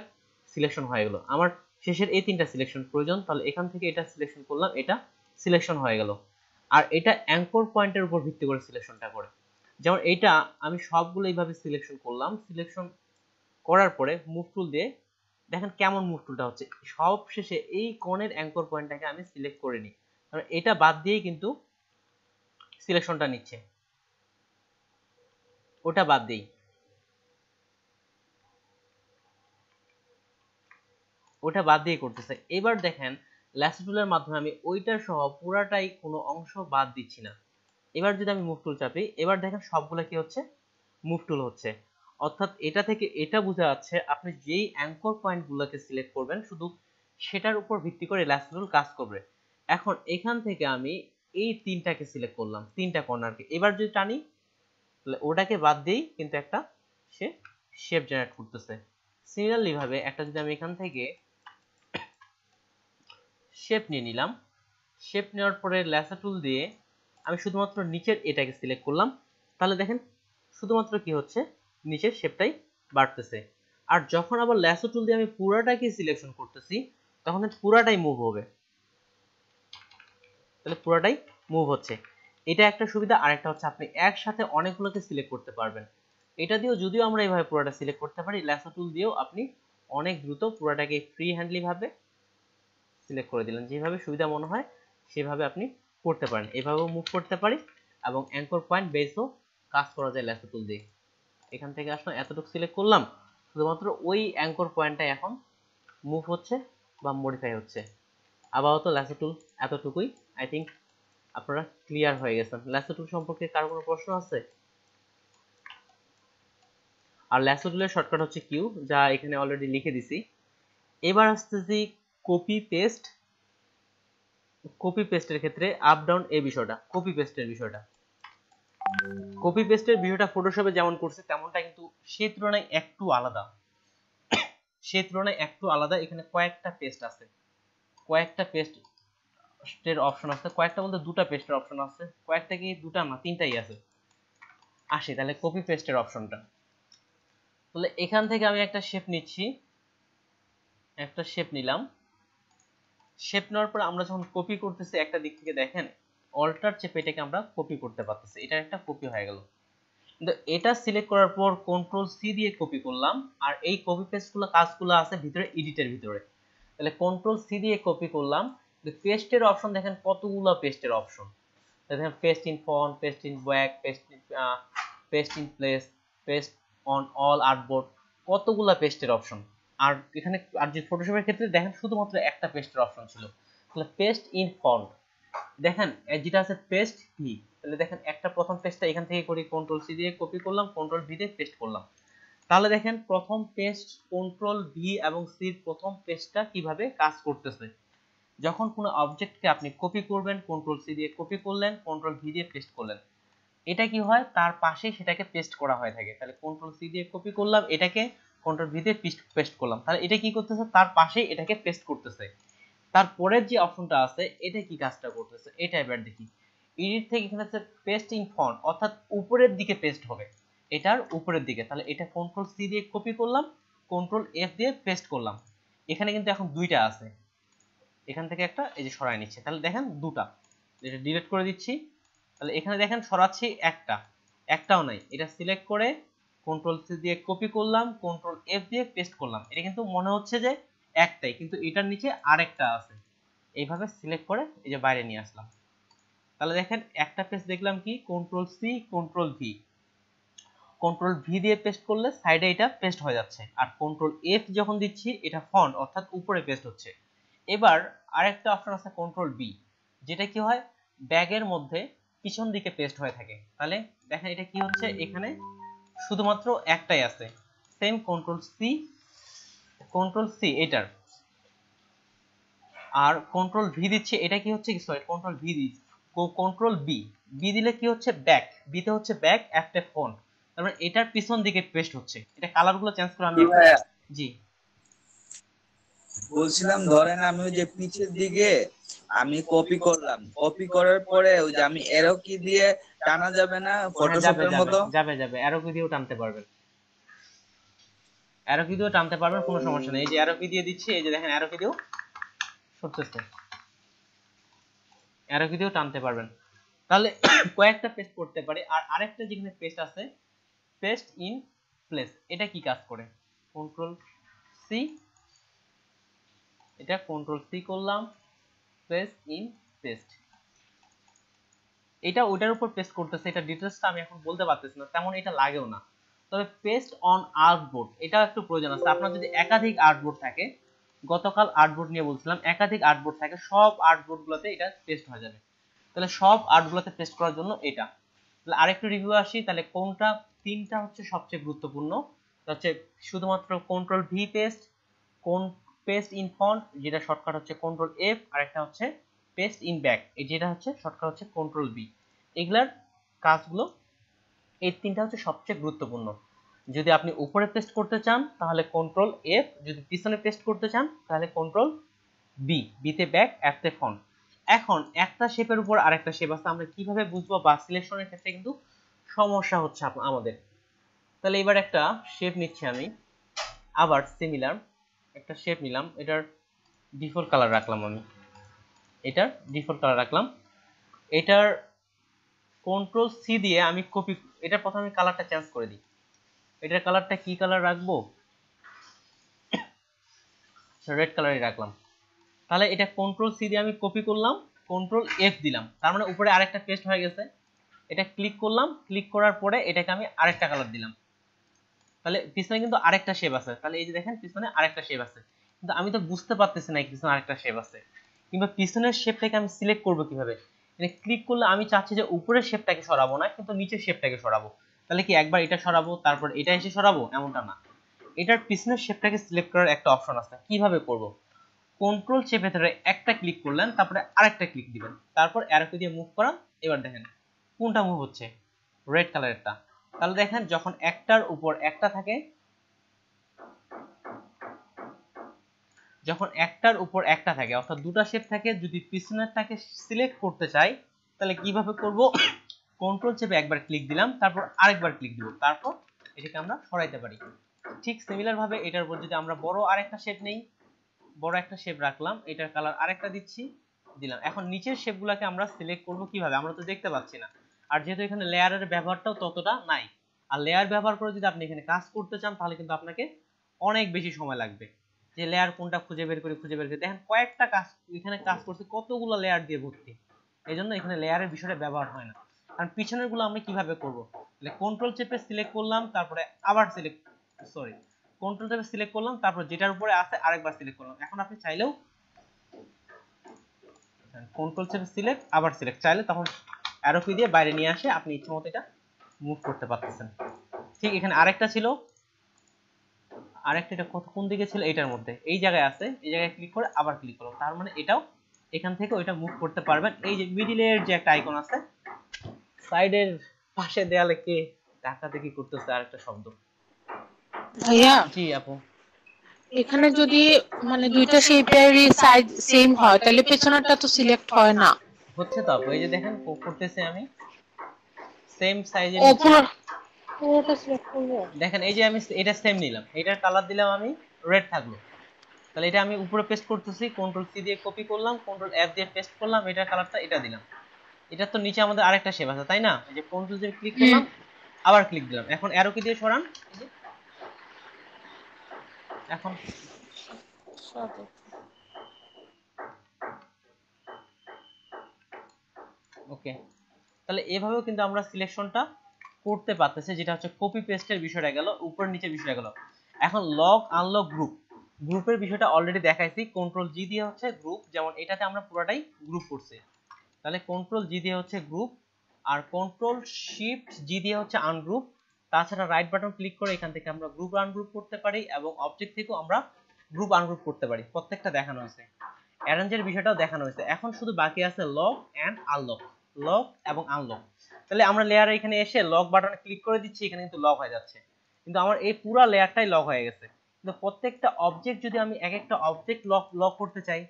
সিলেকশন হয়ে গেল। আমার শেষের এই তিনটা সিলেকশন প্রয়োজন, তাহলে এখান থেকে এটা সিলেকশন করলাম, এটা সিলেকশন হয়ে গেল। আর এটা অ্যাঙ্কর পয়েন্টের উপর ভিত্তি করে সিলেকশনটা করে। যেমন এইটা আমি সবগুলো এইভাবে সিলেকশন করলাম, সিলেকশন করার পরে মুভ টুল দিয়ে দেখেন কেমন মুভ টুলটা হচ্ছে। সব শেষে এই কোণের অ্যাঙ্কর পয়েন্টটাকে আমি সিলেক্ট করে নিই, কারণ এটা বাদ দিয়েই কিন্তু সিলেকশনটা নিচ্ছে, ওটা বাদ দিই, ওটা বাদ দিয়ে করতেছে। এবার দেখেন ল্যাসো টুলের মাধ্যমে আমি ওইটার সহ পুরাটাই কোনো অংশ বাদ দিচ্ছি না। এবার যদি আমি মুভ টুল চাপি, এবার দেখেন সবগুলো কি হচ্ছে, মুভ টুল হচ্ছে। অর্থাৎ এটা থেকে এটা বোঝা যাচ্ছে আপনি যেই অ্যাঙ্কর পয়েন্টগুলোকে সিলেক্ট করবেন শুধু সেটার উপর ভিত্তি করে ল্যাসো টুল কাজ করবে। এখন এখান থেকে আমি এই তিনটাকে সিলেক্ট করলাম, তিনটা কর্নারকে। এবার যদি টানি তাহলে ওটাকে বাদ দিয়েই কিন্তু একটা সে শেপ জেনারেট করতেছে। সিমিলারলি ভাবে একটা যদি আমি এখান থেকে শেপ নিয়ে নিলাম, শেপ নেওয়ার পরে ল্যাসো টুল দিয়ে আমি শুধুমাত্র নিচের এটাকে সিলেক্ট করলাম, তাহলে দেখেন শুধুমাত্র কি হচ্ছে, নিচের শেপটাই বাড়তেছে। আর যখন আবার ল্যাসো টুল দিয়ে আমি পুরাটাকে সিলেকশন করতেছি তখন পুরাটাই মুভ হবে, তাহলে পুরাটাই মুভ হচ্ছে। এটা একটা সুবিধা। আরেকটা হচ্ছে আপনি একসাথে অনেকগুলোকে সিলেক্ট করতে পারবেন। এটা দিয়েও যদিও আমরা এইভাবে পুরাটা সিলেক্ট করতে পারি, ল্যাসো টুল দিয়েও আপনি অনেক দ্রুত পুরাটাকে ফ্রি হ্যান্ডলি ভাবে সিলেক্ট করে দিলেন, যেভাবে সুবিধা মনে হয় সেভাবে আপনি করতে পারেন। এভাবেও মুভ করতে পারি এবং অ্যাঙ্কর পয়েন্ট বেসও কাজ করা যায় ল্যাসো টুল দিয়ে। এখান থেকে আসলাম, এতটুকু সিলেক্ট করলাম, শুধুমাত্র ওই অ্যাঙ্কর পয়েন্টটাই এখন মুভ হচ্ছে বা মডিফাই হচ্ছে। আপাতত ল্যাসো টুল এতটুকুই। আই থিঙ্ক আপনারা ক্লিয়ার হয়ে গেছেন। ল্যাসো টুল সম্পর্কে কারো কোনো প্রশ্ন আছে? আর ল্যাসো টুলের শর্টকাট হচ্ছে কিউ, যা এখানে অলরেডি লিখে দিছি। এবার আসতেছি কপি পেস্টের ক্ষেত্রে আপ ডাউন এই বিষয়টা, কপি পেস্টের বিষয়টা ফটোশপে যেমন করছে তেমনটা কিন্তু সেই তুলনায় একটু আলাদা। এখানে কয়েকটা পেস্ট আছে, কয়েকটা পেস্টের অপশন আছে, কয়েকটা বলতে দুটা পেস্টের অপশন আছে, কয়েকটা কি দুটা না তিনটাই আছে। আসি তাহলে কপি পেস্টের অপশনটা। তাহলে এখান থেকে আমি একটা শেপ নিচ্ছি, একটা শেপ নিলাম। শেপ নেওয়ার পর আমরা যখন কপি করতেছি একটা দিক থেকে দেখেন অল্টার চেপে এটাকে আমরা কপি করতে পারতেছি, এটা একটা কপি হয়ে গেল। কিন্তু এটা সিলেক্ট করার পর কন্ট্রোল সি দিয়ে কপি করলাম, আর এই কপি পেস্টগুলো কাজগুলো আছে ভিতরে এডিটের ভিতরে। তাহলে কন্ট্রোল সি দিয়ে কপি করলাম, পেস্টের অপশন দেখেন কতগুলো পেস্টের অপশন দেখেন, paste in front, paste in back, paste in place, paste on all artboard, কতগুলো পেস্টের অপশন। আর এখানে আর যে ফটোশপের ক্ষেত্রে দেখেন শুধুমাত্র একটা পেস্টের অপশন ছিল। তাহলে পেস্ট ইন ফন্ট দেখেন যেটা আছে পেস্ট ভি, তাহলে দেখেন একটা প্রথম পেস্টটা এখান থেকে করি, কন্ট্রোল সি দিয়ে কপি করলাম, কন্ট্রোল ভি দিয়ে পেস্ট করলাম। তাহলে দেখেন প্রথম পেস্ট কন্ট্রোল ভি এবং সির প্রথম পেস্টটা কিভাবে কাজ করতেছে। যখন কোনো অবজেক্টকে আপনি কপি করবেন, কন্ট্রোল সি দিয়ে কপি করলেন, কন্ট্রোল ভি দিয়ে পেস্ট করলেন, এটা কি হয় তার পাশেই সেটাকে পেস্ট করা হয়ে থাকে। তাহলে কন্ট্রোল সি দিয়ে কপি করলাম, এটাকে কন্ট্রোল ভি দিয়ে পেস্ট করলাম, তাহলে এটা কি করতেছে তার পাশেই এটাকে পেস্ট করতেছে। তারপরের যে অপশনটা আছে এটা কি কাজটা করতেছে এটা এবার দেখি। এডিট থেকে এখানে আছে পেস্ট ইন ফন্ট, অর্থাৎ উপরের দিকে পেস্ট হবে, এটার উপরের দিকে। তাহলে এটা কন্ট্রোল সি দিয়ে কপি করলাম, কন্ট্রোল এফ দিয়ে পেস্ট করলাম। এখানে কিন্তু এখন দুইটা আছে, এখান থেকে একটা এই যে সরাই নিচ্ছে, তাহলে দেখেন দুটা, এটা ডিলিট করে দিচ্ছি। তাহলে এখানে দেখেন সরাচ্ছি একটাও নাই। এটা সিলেক্ট করে কন্ট্রোল সি দিয়ে কপি করলাম, কন্ট্রোল এফ দিয়ে পেস্ট করলাম, এটা কিন্তু মনে হচ্ছে যে একটাই, কিন্তু এটার নিচে আরেকটা আছে। এইভাবে সিলেক্ট করে এই যে বাইরে নিয়ে আসলাম। তাহলে দেখেন একটা পেস্ট দেখলাম কি control C control V, control V দিয়ে পেস্ট করলে সাইডে এটা পেস্ট হয়ে যাচ্ছে, আর কন্ট্রোল এফ যখন দিচ্ছি এটা ফন্ট অর্থাৎ উপরে পেস্ট হচ্ছে। এবার আরেকটা অপশন আছে কন্ট্রোল বি, যেটা কি হয় ব্যাগের মধ্যে পিছন দিকে পেস্ট হয়ে থাকে। তাহলে দেখেন এটা কি হচ্ছে, এখানে শুধুমাত্র একটাই আছে। সেম কন্ট্রোল সি এটার, আর কন্ট্রোল ভি দিচ্ছে, এটা কি হচ্ছে সরি কন্ট্রোল ভি দিচ্ছি, কন্ট্রোল বি দিলে কি হচ্ছে ব্যাক, বিতে হচ্ছে ব্যাক, একটা ফন্ট, তার মানে এটার পিছন দিকে পেস্ট হচ্ছে। এটা কালারগুলো চেঞ্জ করে আমি জি বলছিলাম ধরেন আমি ওই যে পিছের দিকে আমি কপি করলাম, কপি করার পরে ওই যে আমি এরো কি দিয়ে টানা যাবে না হ্যাঁ, যাবে ফটোশপের যাবে মতো? যাবে অ্যারো কি দিয়েও টানতে পারবেন, অ্যারো কি দিয়েও টানতে পারবেন, কোনো সমস্যা নেই। এই যে অ্যারো কি দিয়ে দিচ্ছি, এই যে দেখেন অ্যারো কি দিয়েও সরতেছে, অ্যারো কি দিয়েও টানতে পারবেন। তাহলে কয়েকটা পেস্ট করতে পারি। আর আরেকটা যেখানে পেস্ট আছে পেস্ট ইন প্লেস, এটা কি কাজ করে, কন্ট্রোল সি, এটা কন্ট্রোল সি করলাম, পেস্ট ইন পেস্ট, এটা ওইটার উপর পেস্ট করতেছে। এটা ডিটেইলসটা আমি এখন বলতে পারতেছি না, তেমন এটা লাগেও না। তবে পেস্ট অন আর্টবোর্ড এটা একটু প্রয়োজন আছে। আপনার যদি একাধিক আর্টবোর্ড থাকে, গতকাল আর্টবোর্ড নিয়ে বলছিলাম, একাধিক আর্টবোর্ড থাকে সব আর্টবোর্ডগুলোতে এটা পেস্ট হয়ে যাবে। তাহলে সব আর্টগুলোতে পেস্ট করার জন্য এটা। তাহলে আরেকটু রিভিউ আসি, তাহলে কোনটা তিনটা হচ্ছে সবচেয়ে গুরুত্বপূর্ণ, হচ্ছে শুধুমাত্র কন্ট্রোল ভি পেস্ট, কোন পেস্ট ইন ফন্ট যেটা শর্টকাট হচ্ছে কন্ট্রোল এফ, আর একটা হচ্ছে পেস্ট ইন ব্যাক এই যেটা হচ্ছে শর্টকাট হচ্ছে কন্ট্রোল বি। এগুলার কাজগুলো এই তিনটা হচ্ছে সবচেয়ে গুরুত্বপূর্ণ। যদি আপনি উপরে পেস্ট করতে চান তাহলে কন্ট্রোল এফ, যদি পিছনে পেস্ট করতে চান তাহলে কন্ট্রোল বি, বিতে ব্যাক, এফতে ফন্ট। এখন একটা শেপের উপর আরেকটা শেপ আছে, আমরা কিভাবে বুঝবো বা সিলেকশনের ক্ষেত্রে কিন্তু সমস্যা হচ্ছে আমাদের। তাহলে এবার একটা শেপ নিচ্ছি আমি, আবার সিমিলার একটা শেপ নিলাম, এটার ডিফল্ট কালার রাখলাম আমি, এটার ডিফল্ট কালার রাখলাম। এটার কন্ট্রোল সি দিয়ে আমি কপি, এটা প্রথমে কালারটা চেঞ্জ করে দিই। এটার কালারটা কি কালার রাখবো, রেড কালারই রাখলাম। তাহলে এটা কন্ট্রোল সি দিয়ে আমি কপি করলাম, কন্ট্রোল এফ দিলাম, তার মানে উপরে আরেকটা পেস্ট হয়ে গেছে। এটা ক্লিক করলাম, ক্লিক করার পরে এটাকে আমি আরেকটা কালার দিলাম, তাহলে পিছনে কিন্তু আরেকটা শেপ আছে। তাহলে এই যে দেখেন পিছনে আরেকটা শেপ আছে, কিন্তু আমি তো বুঝতে পারতেছি না পিছনে আরেকটা শেপ আছে, কিংবা পিছনের শেপটাকে আমি সিলেক্ট করব কিভাবে। মানে ক্লিক করলে আমি চাচ্ছি যে উপরের শেপটাকে সরাবো না, কিন্তু নিচের শেপটাকে সরাবো। তাহলে কি একবার এটা সরাবো তারপর এটা এসে সরাবো, এমনটা না। এটার পিছনের শেপটাকে সিলেক্ট করার একটা অপশন আছে, কিভাবে করব, কন্ট্রোল চেপে ধরে একটা ক্লিক করলেন, তারপরে আরেকটা ক্লিক দিবেন, তারপর অ্যারো কি দিয়ে মুভ করান। এবার দেখেন কোনটা মুভ হচ্ছে, রেড কালারেরটা। তাহলে দেখেন যখন একটার উপর একটা থাকে যখন একটার উপর একটা থাকে অর্থাৎ দুটা শেপ থাকে, যদি পিছনেরটাকে সিলেক্ট করতে চাই তাহলে কিভাবে করব, কন্ট্রোল চেপে একবার ক্লিক দিলাম, তারপর আরেকবার ক্লিক দিব, তারপর এটাকে আমরা সরাইতে পারি। ঠিক সিমিলার ভাবে এটার উপর যদি আমরা বড় আরেকটা শেপ নেই, বড় একটা শেপ রাখলাম, এটার কালার আরেকটা দিচ্ছি, দিলাম। এখন নিচের শেপগুলোকে আমরা সিলেক্ট করব কিভাবে, আমরা তো দেখতে পাচ্ছি না। আর যেহেতু এখানে লেয়ারের ব্যবহারটাও ততটা নাই, আর লেয়ার ব্যবহার করে যদি আপনি এখানে কাজ করতে চান তাহলে কিন্তু আপনাকে অনেক বেশি সময় লাগবে, যে লেয়ার কোনটা খুঁজে বের করে দেখেন কয়েকটা কাজ এখানে কাজ করছে, কতগুলো লেয়ার দিয়ে ভর্তি। এই জন্য এখানে লেয়ারের বিষয়টা ব্যবহার হয় না। কারণ পিছনের গুলো আমরা কিভাবে করব, তাহলে কন্ট্রোল চেপে সিলেক্ট করলাম, তারপরে আবার কন্ট্রোল চেপে সিলেক্ট করলাম, তারপর যেটার উপরে আছে আরেকবার সিলেক্ট করলাম। এখন আপনি চাইলেও কন্ট্রোল চেপে সিলেক্ট আবার সিলেক্ট, চাইলে তখন অ্যারো কি দিয়ে বাইরে নিয়ে আসে আপনি ইচ্ছেমতো এটা মুভ করতে পারতেছেন। ঠিক এখানে আরেকটা ছিল, আরেকটা, এটা কোন দিকে ছিল, এইটার মধ্যে এই জায়গায় আছে, এই জায়গায় ক্লিক করে আবার ক্লিক করলাম, তার মানে এটাও এখান থেকে ওইটা মুভ করতে পারবেন। এই যে মিডিলের যে একটা আইকন আছে, সাইডের পাশে দেয়ালে কে ডাকাডাকি করতেছে আরেকটা শব্দ। ভাইয়া জি আপু, এখানে যদি মানে দুইটা শেপেরই সাইজ সেম হয় তাহলে পেছনেরটা তো সিলেক্ট হয় না। হচ্ছে তো আপু, এই যে দেখেন করতেছি আমি সেম সাইজের ও নিচ্ছি, পুরোটা সিলেক্ট করব। দেখেন এই যে আমি এটা সেম নিলাম, এটার কালার দিলাম আমি রেড থাকলো, তাহলে এটা আমি উপরে পেস্ট করতেছি, কন্ট্রোল সি দিয়ে কপি করলাম, কন্ট্রোল এফ দিয়ে পেস্ট করলাম, এটার কালারটা এটা দিলাম। এটা তো নিচে আমাদের আরেকটা শেপ আছে তাই না, এই যে কন্ট্রোল দিয়ে ক্লিক করলাম, আবার ক্লিক দিলাম, এখন অ্যারো কি দিয়ে সরান, এই যে এখন ওকে। তাহলে এভাবেও কিন্তু আমরা সিলেকশনটা করতে পারতেছি, যেটা হচ্ছে কপি পেস্টের বিষয়টা গেল, উপর নিচের বিষয়টা গেল। এখন লক আনলক গ্রুপের বিষয়টা অলরেডি দেখাইছি, কন্ট্রোল জি দিয়ে হচ্ছে গ্রুপ, যেমন এটাতে আমরা পুরোটাই গ্রুপ করছি, তাহলে কন্ট্রোল জি দিয়ে হচ্ছে গ্রুপ, আর কন্ট্রোল শিফট জি দিয়ে হচ্ছে আনগ্রুপ। তাছাড়া রাইট বাটন ক্লিক করে এখান থেকে আমরা গ্রুপ আনগ্রুপ করতে পারি, এবং অবজেক্ট থেকেও আমরা গ্রুপ আনগ্রুপ করতে পারি, প্রত্যেকটা দেখানো আছে। অ্যারেঞ্জের বিষয়টাও দেখানো হয়েছে। এখন শুধু বাকি আছে লক এন্ড আনলক, লক এবং আনলক। তাহলে আমরা লেয়ারে এখানে এসে লক বাটনে ক্লিক করে দিচ্ছি, এখানে কিন্তু লক হয়ে যাচ্ছে, কিন্তু আমার এই পুরো লেয়ারটাই লক হয়ে গেছে। কিন্তু প্রত্যেকটা অবজেক্ট যদি আমি এক একটা অবজেক্ট লক করতে চাই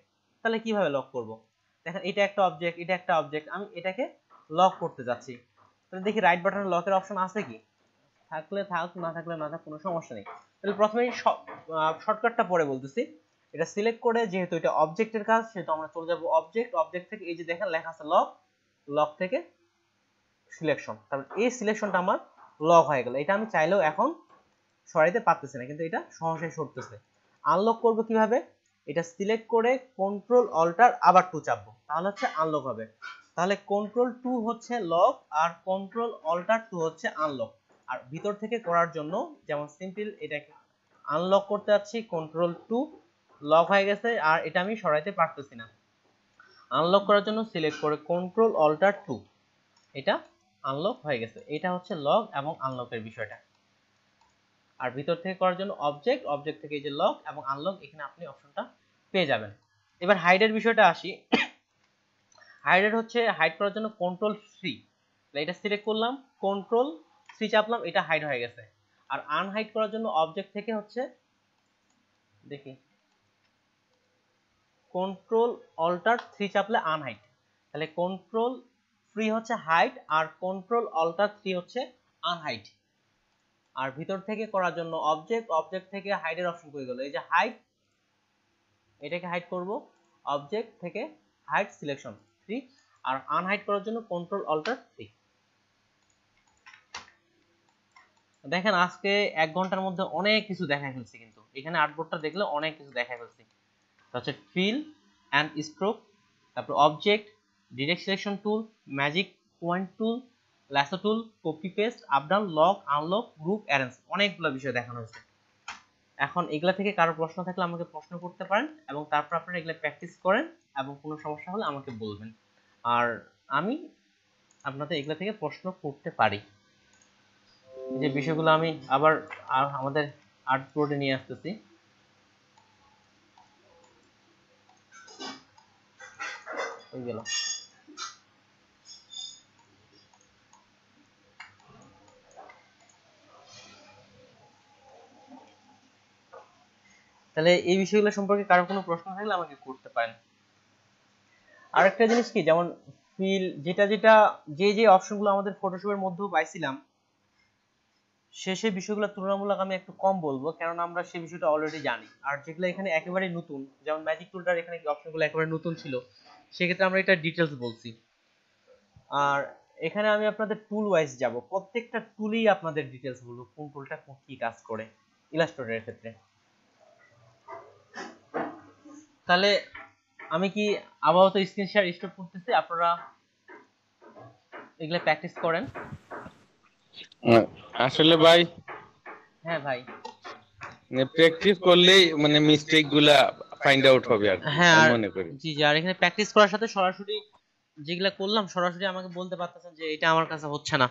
তাহলে কিভাবে লক করব, দেখেন এটা একটা অবজেক্ট, এটা একটা অবজেক্ট, আমি এটাকে লক করতে যাচ্ছি, তাহলে দেখি রাইট বাটনে লকের অপশন আছে কি, থাকলে থাক, না থাকলে না থাক, কোনো সমস্যা নেই। তাহলে প্রথমেই শর্টকাটটা পরে বলতেছি। এটা সিলেক্ট করে, যেহেতু এটা অবজেক্টের কাজ, সেহেতু আমরা চলে যাব অবজেক্ট থেকে, এই যে দেখেন লেখা আছে লক, লক থেকে সিলেকশন, তাহলে এই সিলেকশনটা আমার লক হয়ে গেল। এটা আমি চাইলেও এখন সরাইতে পারতেছি না, কিন্তু এটা সহজেই সরতেছে। আনলক করব কিভাবে, এটা সিলেক্ট করে কন্ট্রোল অল্টার আবার 2 চাপবো, তাহলে হচ্ছে আনলক হবে। তাহলে কন্ট্রোল 2 হচ্ছে লক, আর কন্ট্রোল অল্টার 2 হচ্ছে আনলক। আর ভিতর থেকে করার জন্য যেমন সিম্পল, এটাকে আনলক করতে যাচ্ছি, কন্ট্রোল 2 লক হয়ে গেছে, আর এটা আমি সরাইতে পারতেছি না। আনলক করার জন্য সিলেক্ট করে কন্ট্রোল অল্টার 2, এটা আনলক হয়ে গেছে। এটা হচ্ছে লক এবং আনলকের বিষয়টা। আর ভিতর থেকে করার জন্য অবজেক্ট থেকে এই যে লক এবং আনলক, এখানে আপনি অপশনটা পেয়ে যাবেন। এবার হাইডের বিষয়টা আসি। হাইডের হচ্ছে হাইড করার জন্য কন্ট্রোল 3, এটা সিলেক্ট করলাম, কন্ট্রোল 3 চাপলাম, এটা হাইড হয়ে গেছে। আর আনহাইড করার জন্য অবজেক্ট থেকে হচ্ছে, দেখি, কন্ট্রোল অল্টার 3 চাপলে আনহাইড, তাহলে কন্ট্রোল 3 হচ্ছে হাইড, আর কন্ট্রোল অল্টার 3 হচ্ছে আনহাইড। আর ভিতর থেকে করার জন্য অবজেক্ট থেকে হাইডের অপশন করে গেল, এই যে হাইড, এটাকে হাইড করব, অবজেক্ট থেকে হাইড সিলেকশন 3, আর আনহাইড করার জন্য কন্ট্রোল অল্টার 3। দেখেন আজকে 1 ঘন্টার মধ্যে অনেক কিছু দেখাই ফেলছি, কিন্তু এখানে আর্টবোর্ডটা দেখলে অনেক কিছু দেখাই ফেলছি। হচ্ছে ফিল অ্যান্ড স্ট্রোক, তারপর object, direct selection tool, magic point tool, lasso tool, copy paste, up down, lock, unlock, group, arrange, অনেকগুলো বিষয় দেখানো হয়েছে। এখন এগুলা থেকে কারো প্রশ্ন থাকলে আমাকে প্রশ্ন করতে পারেন, এবং তারপর আপনারা এগুলা প্র্যাকটিস করেন, এবং কোনো সমস্যা হলে আমাকে বলবেন, আর আমি আপনাদের এগুলা থেকে প্রশ্ন করতে পারি। যে বিষয়গুলো আমি আবার আমাদের আর্ট বোর্ডে নিয়ে আসতেছি। হয়ে গেল। তাহলে এই বিষয়গুলো সম্পর্কে কারো কোনো প্রশ্ন থাকলে আমাকে করতে পারেন। আরেকটা জিনিস কি, যেমন ফিল যেটা যেটা যে অপশনগুলো আমাদের ফটোশপের মধ্যেও পাইছিলাম, সেই বিষয়গুলো তুলনামূলক আমি একটু কম বলবো, কারণ আমরা সেই বিষয়টা অলরেডি জানি। আর যেগুলো এখানে একেবারে নতুন, যেমন ম্যাজিক টুলটার এখানে অপশনগুলো একেবারে নতুন ছিল, সেক্ষেত্রে আমরা এটা ডিটেলস বলছি। আর এখানে আমি আপনাদের টুল ওয়াইজ যাব, প্রত্যেকটা টুলই আপনাদের ডিটেলস বলবো, কোন টুলটা কি কাজ করে ইলাস্ট্রেটরের ক্ষেত্রে। তাহলে আমি কি আপাতত স্ক্রিন শেয়ার স্টপ করতেছি, আপনারা এগুলা প্র্যাকটিস করেন। আসলে ভাই হ্যাঁ ভাই, প্র্যাকটিস করলেই মানে মিস্টেক গুলা ফাইন্ড আউট হবে আর হ্যাঁ আমি মনে করি। জি জি। আর এখানে প্র্যাকটিস করার সাথে সরাসরি যেগুলা করলাম সরাসরি আমাকে বলতে পারতেছেন যে এটা আমার কাছে হচ্ছে না,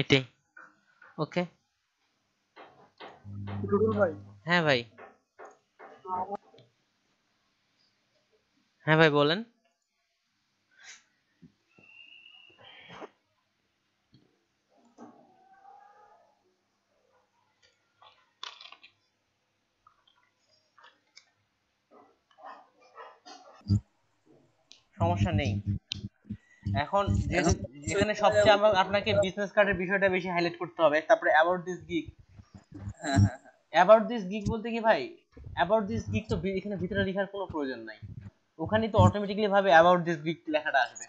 এটাই। ওকে। হ্যাঁ ভাই, হ্যাঁ ভাই বলেন। সমস্যা নেই। এখন যেখানে সবচেয়ে আপনাকে বিজনেস কার্ডের বিষয়টা বেশি হাইলাইট করতে হবে, তারপরে about this gig. About this gig বলতে কি ভাই, অ্যাবাউট দিস গিগ তো এখানে ভিতরে লেখার কোনো প্রয়োজন নাই, ওখানেই তো অটোমেটিক্যালি ভাবে অ্যাবাউট দিস গিগ লেখাটা আসবে।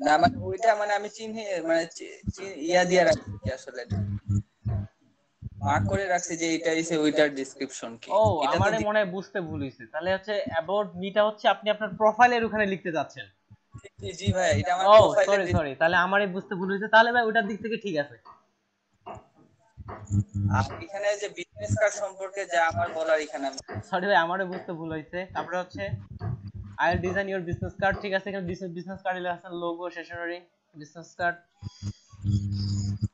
না মানে ওইটা মানে আমি চিহ্নে মানে ইয়া দিয়ে রাখছি আসলে, মার্ক করে রাখছি যে এটা ইসে ওইটার ডেসক্রিপশন কি। ও এটা তো আমারে মনে হয় বুঝতে ভুল হইছে, তাহলে হচ্ছে অ্যাবাউট মিটা হচ্ছে আপনি আপনার প্রোফাইলের ওখানে লিখতে যাচ্ছেন। জি ভাই, এটা আমার ও প্রোফাইলে। সরি, তাহলে আমারই বুঝতে ভুল হইছে, তাহলে ভাই ওটার দিক থেকে ঠিক আছে। আর এখানে যে বিজনেস কার্ড সম্পর্কে যা আমার বলার এখানে সরি ভাই, আমারও বুঝতে ভুল হইছে। তারপরে হচ্ছে I will design your business card, ঠিক আছে। এখানে বিজনেস কার্ড লেখা আছে logo, stationery, business card,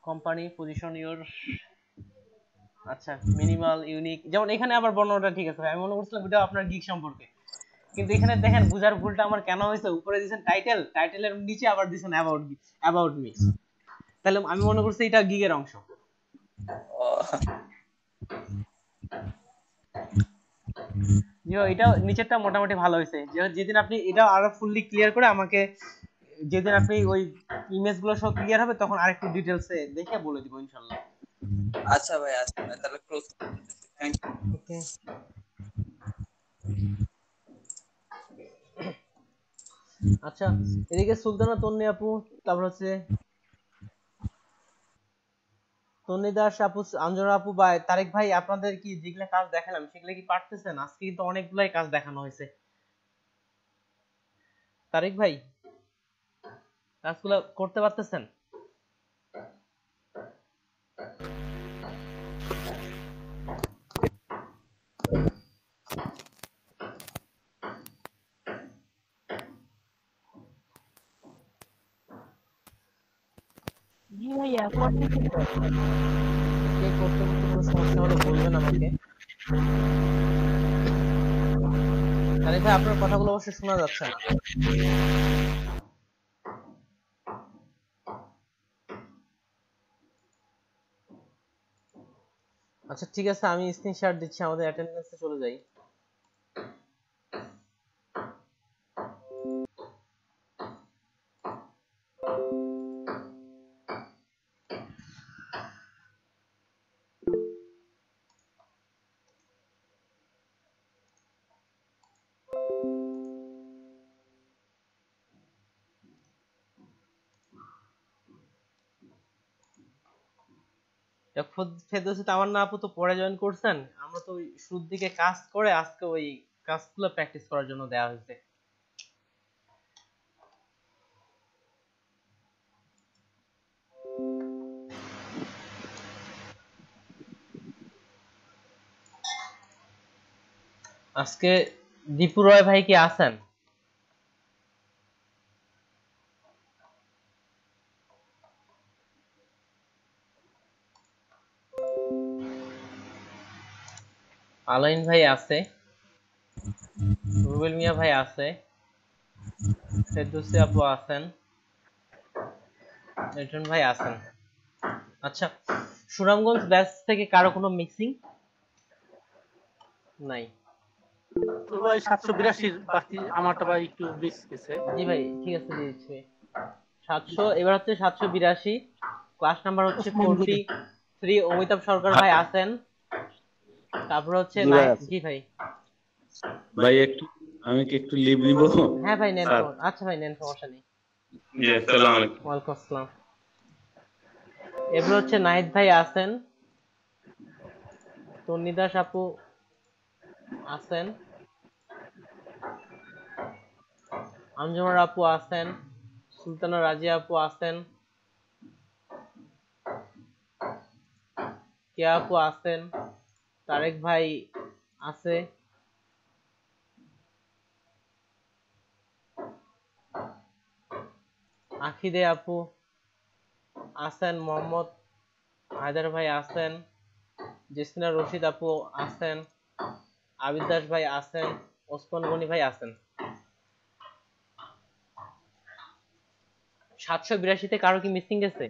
company, position your, আচ্ছা মিনিমাল, ইউনিক। যেমন এখানে আবার বর্ণনাটা ঠিক আছে ভাই, আমি মনে করছিলাম এটা আপনার গিগ সম্পর্কে, কিন্তু এখানে দেখেন বুঝার ভুলটা আমার কেন হয়েছে। উপরে দিয়েছেন টাইটেল, টাইটেলের নিচে আবার দিয়েছেন অ্যাবাউট মি, তাহলে আমি মনে করছি এটা গিগের অংশ। এটা নিচেরটা মোটামুটি ভালো হয়েছে। যেদিন আপনি এটা আরো ফুললি ক্লিয়ার করে আমাকে, যেদিন আপনি ওই ইমেজগুলো সব ক্লিয়ার হবে তখন আরেকটু ডিটেইলসে দেখে বলে দিব ইনশাআল্লাহ। আচ্ছা ভাই, আচ্ছা তাহলে ক্লোজ। Thank you. ওকে। আচ্ছা, এদিকে সুলতানা, তন্নি আপু, তারপর হচ্ছে তন্নি দাস আপু, আঞ্জনা আপু বা তারেক ভাই, আপনাদের কি যেগুলা কাজ দেখালাম সেগুলা কি পারতেছেন? আজকে কিন্তু অনেকগুলাই কাজ দেখানো হয়েছে। তারেক ভাই কাজগুলো করতে পারতেছেন? কে করতে কোনো সমস্যা হলে বলবেন আমাকে। তারেক ভাই আপনার কথাগুলো অবশ্যই শোনা যাচ্ছে না। আচ্ছা ঠিক আছে, আমি স্ক্রিন শেয়ার দিচ্ছি, আমাদের অ্যাটেন্ডেন্সে চলে যাই। ফেরদৌসী তামান্না আপু তো পরে জয়েন করছেন, আমরা তো শুরুর দিকে কাজ করে আজকে ওই কাজগুলো প্র্যাকটিস করার জন্য দেওয়া হয়েছে। আজকে দীপু রয় ভাই কি আছেন? আলাইন ভাই আছে, রুবেল মিয়া ভাই আছে, ফেরদৌসী আপু আছেন, লিটন ভাই আছেন। আচ্ছা সুনামগঞ্জ ব্যাচ থেকে কারো কোনো মিক্সিং নাই? তো ভাই 782 বাকি আমারটা ভাই একটু মিস গেছে। জি ভাই ঠিক আছে দিয়ে দিচ্ছি। 700 এবার হচ্ছে 782, ক্লাস নাম্বার হচ্ছে 43। অমিতাভ সরকার ভাই আছেন। তারপর হচ্ছে জি ভাই। ভাই একটু আমি কি একটু লিভ নিব? হ্যাঁ ভাই নেন। আচ্ছা ভাই নেন, সমস্যা নেই। জি আসসালামু আলাইকুম। ওয়ালাইকুম আসসালাম। এবার হচ্ছে নাহিদ ভাই আছেন, তন্নিদাস আপু আছেন, আঞ্জুমার আপু আছেন, সুলতানা রাজিয়া আপু আছেন, কেয়া আপু আছেন, তারেক ভাই আছে, আখিদে আপু আছেন, মোহাম্মদ হায়দার ভাই আছেন, জেসমিনা রশিদ আপু আছেন, আবিদ দাস ভাই আছেন, ওসমান গনি ভাই আছেন। 782 কারো কি মিসিং গেছে?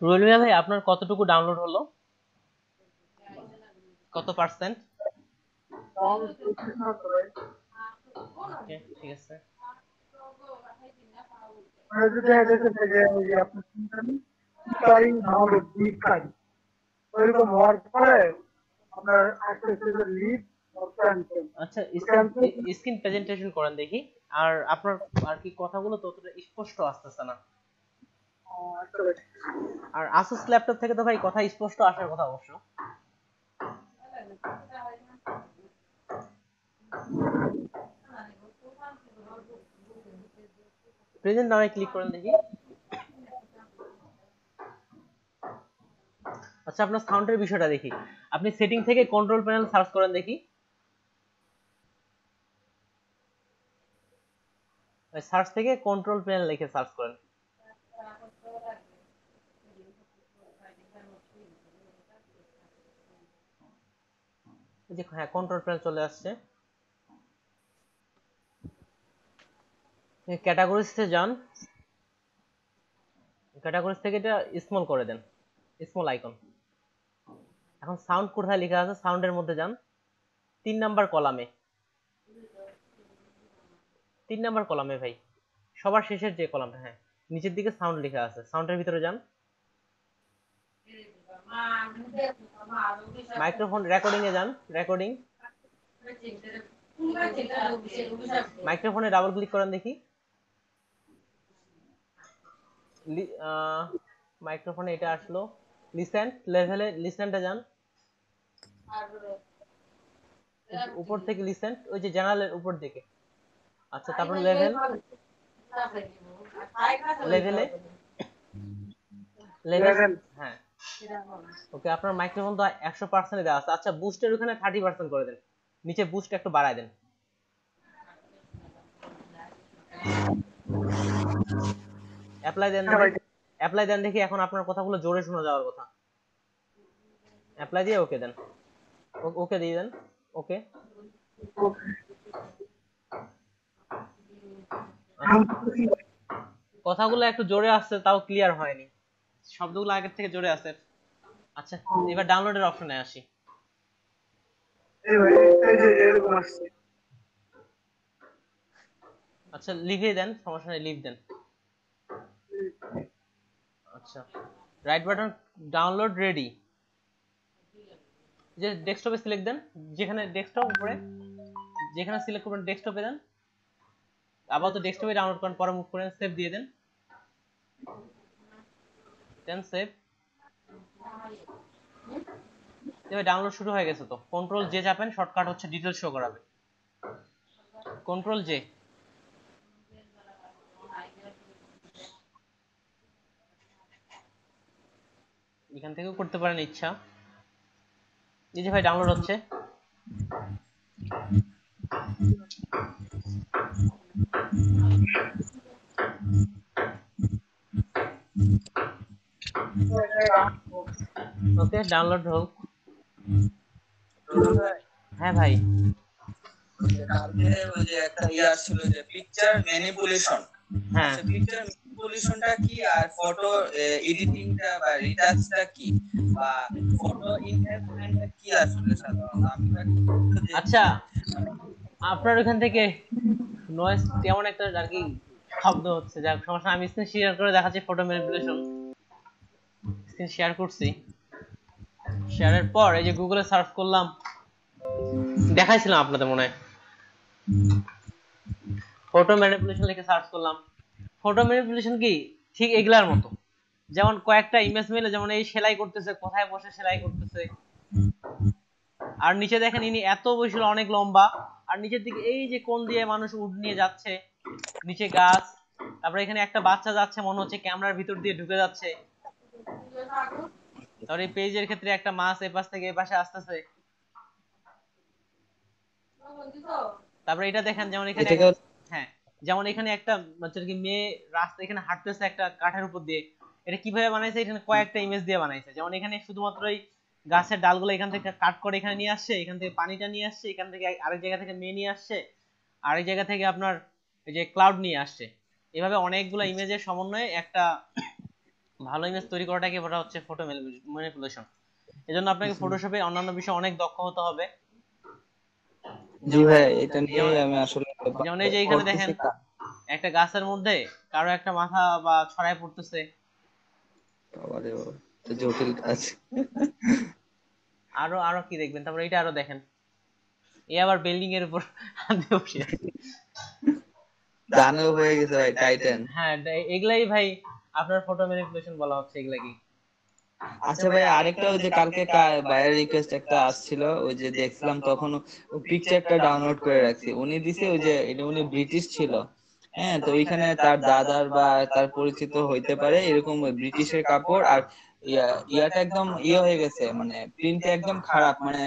রুয়েল ভাই আপনার কতটুকু ডাউনলোড হলো, কত পার্সেন্ট? ঠিক আছে। আচ্ছা স্ক্রিন প্রেজেন্টেশন করেন দেখি। আর আপনার আর কি কথাগুলো ততটা স্পষ্ট আসতেছে না। আর আসুস ল্যাপটপ থেকে তো ভাই কথা স্পষ্ট আসার কথা অবশ্য। প্রেজেন্ট নামে ক্লিক করেন দেখি। আচ্ছা আপনার সাউন্ডের বিষয়টা দেখি। আপনি সেটিং থেকে কন্ট্রোল প্যানেল সার্চ করেন দেখি। সার্চ থেকে কন্ট্রোল প্যানেল লিখে সার্চ করেন। যে হ্যাঁ কন্ট্রোল প্যানেল চলে আসছে। ক্যাটাগরিজে যান, ক্যাটাগরিজ থেকে এটা স্মল করে দেন, স্মল আইকন। এখন সাউন্ড কোথায় লেখা আছে, সাউন্ডের মধ্যে যান, 3 নাম্বার কলামে, 3 নাম্বার কলামে ভাই, সবার শেষের যে কলামটা, হ্যাঁ নিচের দিকে সাউন্ড লেখা আছে, সাউন্ডের ভিতরে যান। মাইক্রোফোন রেকর্ডিং এ যান, রেকর্ডিং, মাইক্রোফোনে ডাবল ক্লিক করেন দেখি। মাইক্রোফোনে এটা আসলো, লিসেন লেভেলে, লিসেনটা যান, উপর থেকে লিসেন, ওই যে জানালের উপর দিকে। আচ্ছা তারপর লেভেল, লেভেলে, লেভেল, হ্যাঁ ওকে। আপনার মাইক্রোফোন তো 100% দেওয়া আছে। আচ্ছা বুস্টের ওখানে 30% করে দেন, নিচে বুস্ট একটু বাড়ায় দেন। অ্যাপ্লাই দেন, অ্যাপ্লাই দেন দেখি। এখন আপনার কথাগুলো জোরে শোনা যাওয়ার কথা। অ্যাপ্লাই দিয়ে ওকে দেন, ওকে দিয়ে দেন, ওকে। কথাগুলো একটু জোরে আসছে, তাও ক্লিয়ার হয়নি, শব্দগুলো আগের থেকে জোরে আসে। আচ্ছা এবার ডাউনলোডের অপশনে আসি। আচ্ছা লিখে দেন, সমস্যা নেই, লিখ দেন। আচ্ছা রাইট বাটন, ডাউনলোড রেডি। যে ডেস্কটপে সিলেক্ট দেন, যেখানে ডেস্কটপ উপরে যেখানে সিলেক্ট করবেন ডেস্কটপে দেন। আবার তো ডেস্কটপে ডাউনলোড করেন, পরে মুভ করেন, সেভ দিয়ে দেন, দেন সেভ। এবার ডাউনলোড শুরু হয়ে গেছে। তো কন্ট্রোল জে চাপেন, শর্টকাট হচ্ছে ডিটেইল শো করাবে। Control J. এখান থেকেও করতে পারেন ইচ্ছা। এই যে ভাই ডাউনলোড হচ্ছে। ওকে ডাউনলোড হোক। টুটুল ভাই, হ্যাঁ ভাই। কালকে ওই যে একটা আসছিল যে পিকচার ম্যানিপুলেশন, হ্যাঁ আচ্ছা পিকচার ম্যানিপুলেশনটা কি আর ফটো এডিটিংটা বা রিটাচটা কি বা ফটো এনহ্যান্সমেন্টটা কি আসলে সাধারণত আমি তো দেখছি আচ্ছা, আপনার ওখান থেকে নয়েজ কেমন একটা আর কি শব্দ হচ্ছে, যাক সমস্যা, আমি স্ক্রিন শেয়ার করে দেখাচ্ছি ফটো ম্যানিপুলেশন। স্ক্রিন শেয়ার করছি, শেয়ারের পর এই যে গুগলে সার্চ করলাম, দেখাইছিলাম আপনাদের মনে হয়, ফটো ম্যানিপুলেশন লিখে সার্চ করলাম। ফটো ম্যানিপুলেশন কি ঠিক এগুলার মতো, যেমন কয়েকটা ইমেজ মিলে, যেমন এই সেলাই করতেছে, কোথায় বসে সেলাই করতেছে, আর নিচে দেখেন ইনি এত বয়স অনেক লম্বা, আর নিচের দিকে এই যে কোণ দিয়ে মানুষ উড নিয়ে যাচ্ছে, নিচে গাছ, তারপরে এখানে একটা বাচ্চা যাচ্ছে, মনে হচ্ছে ক্যামেরার ভিতর দিয়ে ঢুকে যাচ্ছে। তারপরে এই পেজের ক্ষেত্রে একটা মাছ এই পাশ থেকে এই পাশে আসতেছে। তারপরে এটা দেখেন, যেমন এখানে হ্যাঁ, যেমন এখানে একটা হচ্ছে কি মেয়ে রাস্তা এখানে হাঁটতেছে একটা কাঠের উপর দিয়ে, এটা কিভাবে বানাইছে, এখানে কয়েকটা ইমেজ দিয়ে বানাইছে। যেমন এখানে শুধুমাত্র এই গাছের ডালগুলো এখান থেকে কাট করে এখানে নিয়ে আসছে, এখান থেকে পানিটা নিয়ে আসছে, এখান থেকে আরেক জায়গা থেকে মেয়ে নিয়ে আসছে, আরেক জায়গা থেকে আপনার এই যে ক্লাউড নিয়ে আসছে। এভাবে অনেকগুলো ইমেজের সমন্বয়ে একটা ভালো ইমেজ তৈরি করাটাকে বলা হচ্ছে ফটো ম্যানিপুলেশন। এজন্য আপনাকে ফটোশপে অন্যান্য বিষয়ে অনেক দক্ষ হতে হবে। জি ভাই, এটা নিয়ে আমি আসলে যেমন এই যে এখানে দেখেন একটা গাছের মধ্যে কারো একটা মাথা বা ছড়ায় পড়তেছে, আরে তো জটিল কাজ। আরো আরো কি দেখবেন, তারপর এটা আরো দেখেন, এ আবার বিল্ডিং এর উপর হাত দিয়ে বসে আছে। দানব হয়ে গেছে ভাই, টাইটান। হ্যাঁ, এগুলাই ভাই আপনার ফটো ম্যানিপুলেশন বলা হচ্ছে, এগুলা কি। আচ্ছা ভাই, আরেকটা ওই যে কালকে বাইরের রিকোয়েস্ট একটা আসছিল, ওই যে দেখছিলাম তখন পিকচারটা ডাউনলোড করে রাখছি, উনি দিছে ওই যে এটা উনি ব্রিটিশ ছিল, হ্যাঁ, তো ওইখানে তার দাদার বা তার পরিচিত হইতে পারে এরকম ব্রিটিশের কাপড়, আর ইয়াটা একদম হয়ে গেছে, মানে প্রিন্টটা একদম খারাপ, মানে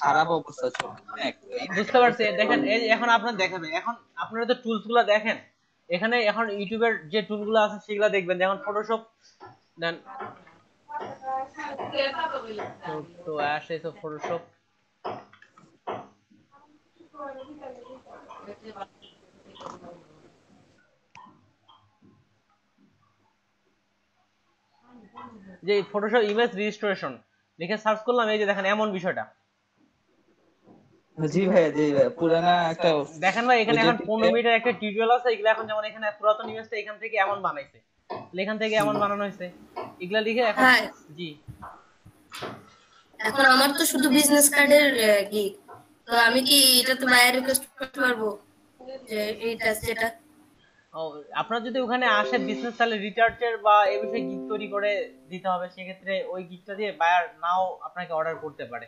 খারাপ অবস্থা ছিল। বুঝতে পারছি, দেখেন এই এখন আপনার দেখাবে, এখন আপনারা তো টুলস গুলা দেখেন, এখানে এখন ইউটিউবের যে টুলগুলো আছে সেগুলা দেখবেন, যেমন ফটোশপ দেন, তো আসে তো ফটোশপ, যে ফটোশপ ইমেজ রেজিস্ট্রেশন লিখে সার্চ করলাম, এই যে দেখেন এমন বিষয়টা। জি ভাই, জি ভাই, পুরানা একটা দেখেন ভাই, এখানে এখন 15 মিনিটের একটা টিউটোরিয়াল আছে, এগুলা এখন যেমন এখানে পুরাতন ইমেজটা এখান থেকে এমন বানাইছে, এখান থেকে এমন বানানো হয়েছে, এগুলা লিখে এখন জি। এখন আমার তো শুধু বিজনেস কার্ডের গিগ, তো আমি কি এটাতে বাইরে রিকোয়েস্ট করতে পারবো যে এইটা যেটা আপনার যদি ওখানে আসে বিজনেস, তাহলে রিচার্জের বা এই বিষয়ে গিগ তৈরি করে দিতে হবে, সেক্ষেত্রে ওই গিগটা দিয়ে বায়ার নাও আপনাকে অর্ডার করতে পারে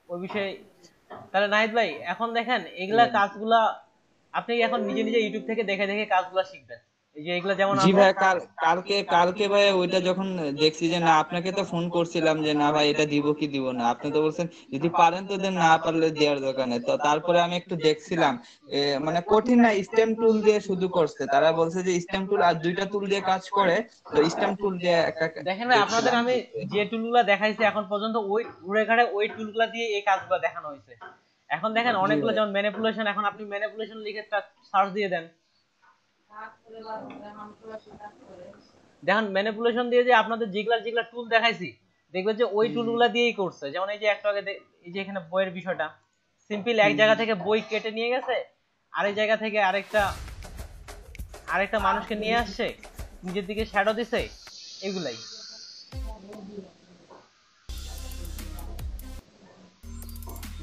ওই বিষয়ে। তাহলে নাহিদ ভাই, এখন দেখেন এগুলা কাজগুলা আপনি এখন নিজে নিজে ইউটিউব থেকে দেখে দেখে কাজগুলা শিখবেন, এই যে এগুলা যেমন জি ভাই, কালকে ভাই ওইটা যখন দেখছি যে না, আপনাকে তো ফোন করছিলাম যে না ভাই এটা দিব কি দিব না, আপনি তো বলছেন যদি পারেন তো দেন, না পারলে দেওয়ার দরকার নেই। তো তারপরে আমি একটু দেখছিলাম, মানে কঠিন না, স্টেম টুল দিয়ে শুধু করছে, তারা বলছে যে স্টেম টুল আর দুইটা টুল দিয়ে কাজ করে, তো স্টেম টুল দিয়ে একটা দেখেন ভাই, আপনাদের আমি যে টুলগুলা দেখাইছি এখন পর্যন্ত ওই ঘুরে ঘাড়ে ওই টুলগুলা দিয়ে এই কাজগুলো দেখানো হয়েছে। এখন দেখেন অনেকগুলো, যেমন ম্যানিপুলেশন, এখন আপনি ম্যানিপুলেশন লিখে সার্চ দিয়ে দেন, দেখেন ম্যানিপুলেশন দিয়ে যে আপনাদের যেগুলা যেগুলা টুল দেখাইছি, দেখবেন যে ওই টুলগুলা দিয়েই করছে। যেমন এই যে একটু আগে এই যে এখানে বইয়ের বিষয়টা, সিম্পল এক জায়গা থেকে বই কেটে নিয়ে গেছে, আরেক জায়গা থেকে আরেকটা মানুষকে নিয়ে আসছে, নিজের দিকে শ্যাডো দিছে, এগুলাই।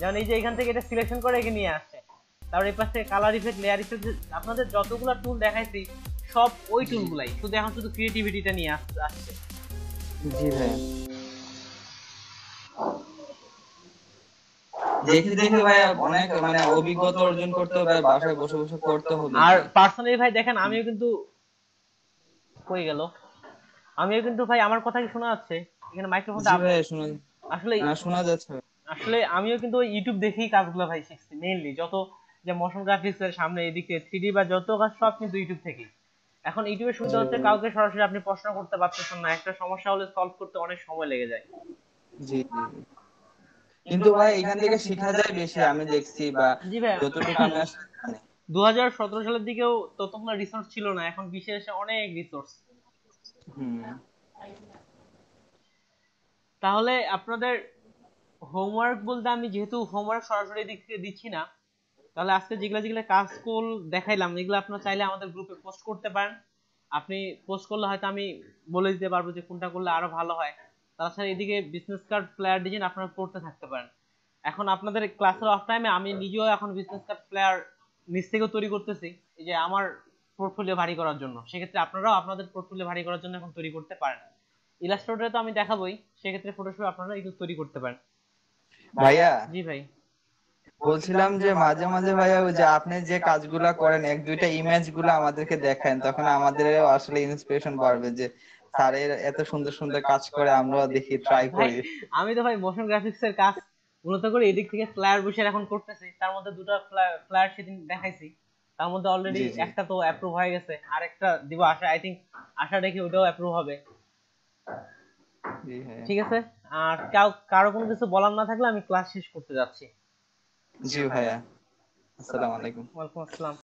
যেমন এই যে এখান থেকে এটা সিলেকশন করে এখানে নিয়ে আসছে, তারপর এই পাশ থেকে কালার ইফেক্ট, লেয়ার ইফেক্ট, আপনাদের যতগুলো টুল দেখাইছি সব ওই টুলগুলাই, শুধু এখন শুধু ক্রিয়েটিভিটিটা নিয়ে আসছে। জি ভাই, দেখে দেখে ভাই অনেক মানে অভিজ্ঞতা অর্জন করতে হবে, বাসায় বসে বসে করতে হবে। আর পার্সোনালি ভাই দেখেন, আমিও কিন্তু কই গেল, আমিও কিন্তু ভাই, আমার কথা কি শোনা যাচ্ছে এখানে মাইক্রোফোনটা? জি ভাই, শোনা আসলে শোনা যাচ্ছে। আসলে আমিও কিন্তু ইউটিউব দেখেই কাজগুলো ভাই শিখছি, মেইনলি যত যে মোশন গ্রাফিক্স এর সামনে এদিকে 3D বা যত কাজ সব কিন্তু ইউটিউব থেকেই। এখন ইউটিউবের সুবিধা হচ্ছে কাউকে সরাসরি আপনি প্রশ্ন করতে পারতেছেন না, একটা সমস্যা হলে সলভ করতে অনেক সময় লেগে যায়। জি জি। কিন্তু ভাই এখান থেকে শেখা যায় বেশি আমি দেখছি, বা জি ভাই, যতটুকু আমি আসলে জানি। 2017 সালের দিকেও ততগুলো রিসোর্স ছিল না, এখন বিশ্বে এসে অনেক রিসোর্স। হুম। তাহলে আপনাদের হোমওয়ার্ক বলতে, আমি যেহেতু হোমওয়ার্ক সরাসরি দিক থেকে দিচ্ছি না, তাহলে আজকে যেগুলো যেগুলো কাজ স্কুল দেখাইলাম এগুলো আপনারা চাইলে আমাদের গ্রুপে পোস্ট করতে পারেন। আপনি পোস্ট করলে হয়তো আমি বলে দিতে পারবো যে কোনটা করলে আরো ভালো হয়। তাছাড়া এদিকে বিজনেস কার্ড, ফ্লায়ার ডিজাইন আপনারা করতে থাকতে পারেন। এখন আপনাদের ক্লাসের অফ টাইমে আমি নিজেও এখন বিজনেস কার্ড, ফ্লায়ার নিজ থেকেও তৈরি করতেছি, এই যে আমার পোর্টফোলিও ভারী করার জন্য। সেক্ষেত্রে আপনারাও আপনাদের পোর্টফোলিও ভারী করার জন্য এখন তৈরি করতে পারেন। ইলাস্ট্রেটরে তো আমি দেখাবোই, সেক্ষেত্রে ফটোশপে আপনারা একটু তৈরি করতে পারেন। ভাইয়া জি ভাই। বলছিলাম যে মাঝে মাঝে ভাইয়া ওই যে আপনি যে কাজগুলা করেন এক দুইটা ইমেজ গুলা আমাদেরকে দেখান, তখন আমাদেরও আসলে ইন্সপিরেশন বাড়বে যে স্যারের এত সুন্দর সুন্দর কাজ করে, আমরাও দেখি ট্রাই ভাই করি। আমি তো ভাই মোশন গ্রাফিক্স এর কাজ মূলত করে এদিক থেকে ফ্লায়ার বসে এখন করতেছি। তার মধ্যে দুটো ফ্লায়ার সেদিন দেখাইছি, তার মধ্যে অলরেডি জি জি একটা তো অ্যাপ্রুভ হয়ে গেছে, আরেকটা দিব আশা, আই থিংক আশা রেখে ওটাও অ্যাপ্রুভ হবে। জি ভাইয়া। ঠিক আছে, আর কারো কোনো কিছু বলার না থাকলে আমি ক্লাস শেষ করতে যাচ্ছি। জি ভাইয়া, আসসালামু আলাইকুম। ওয়ালাইকুম আসসালাম।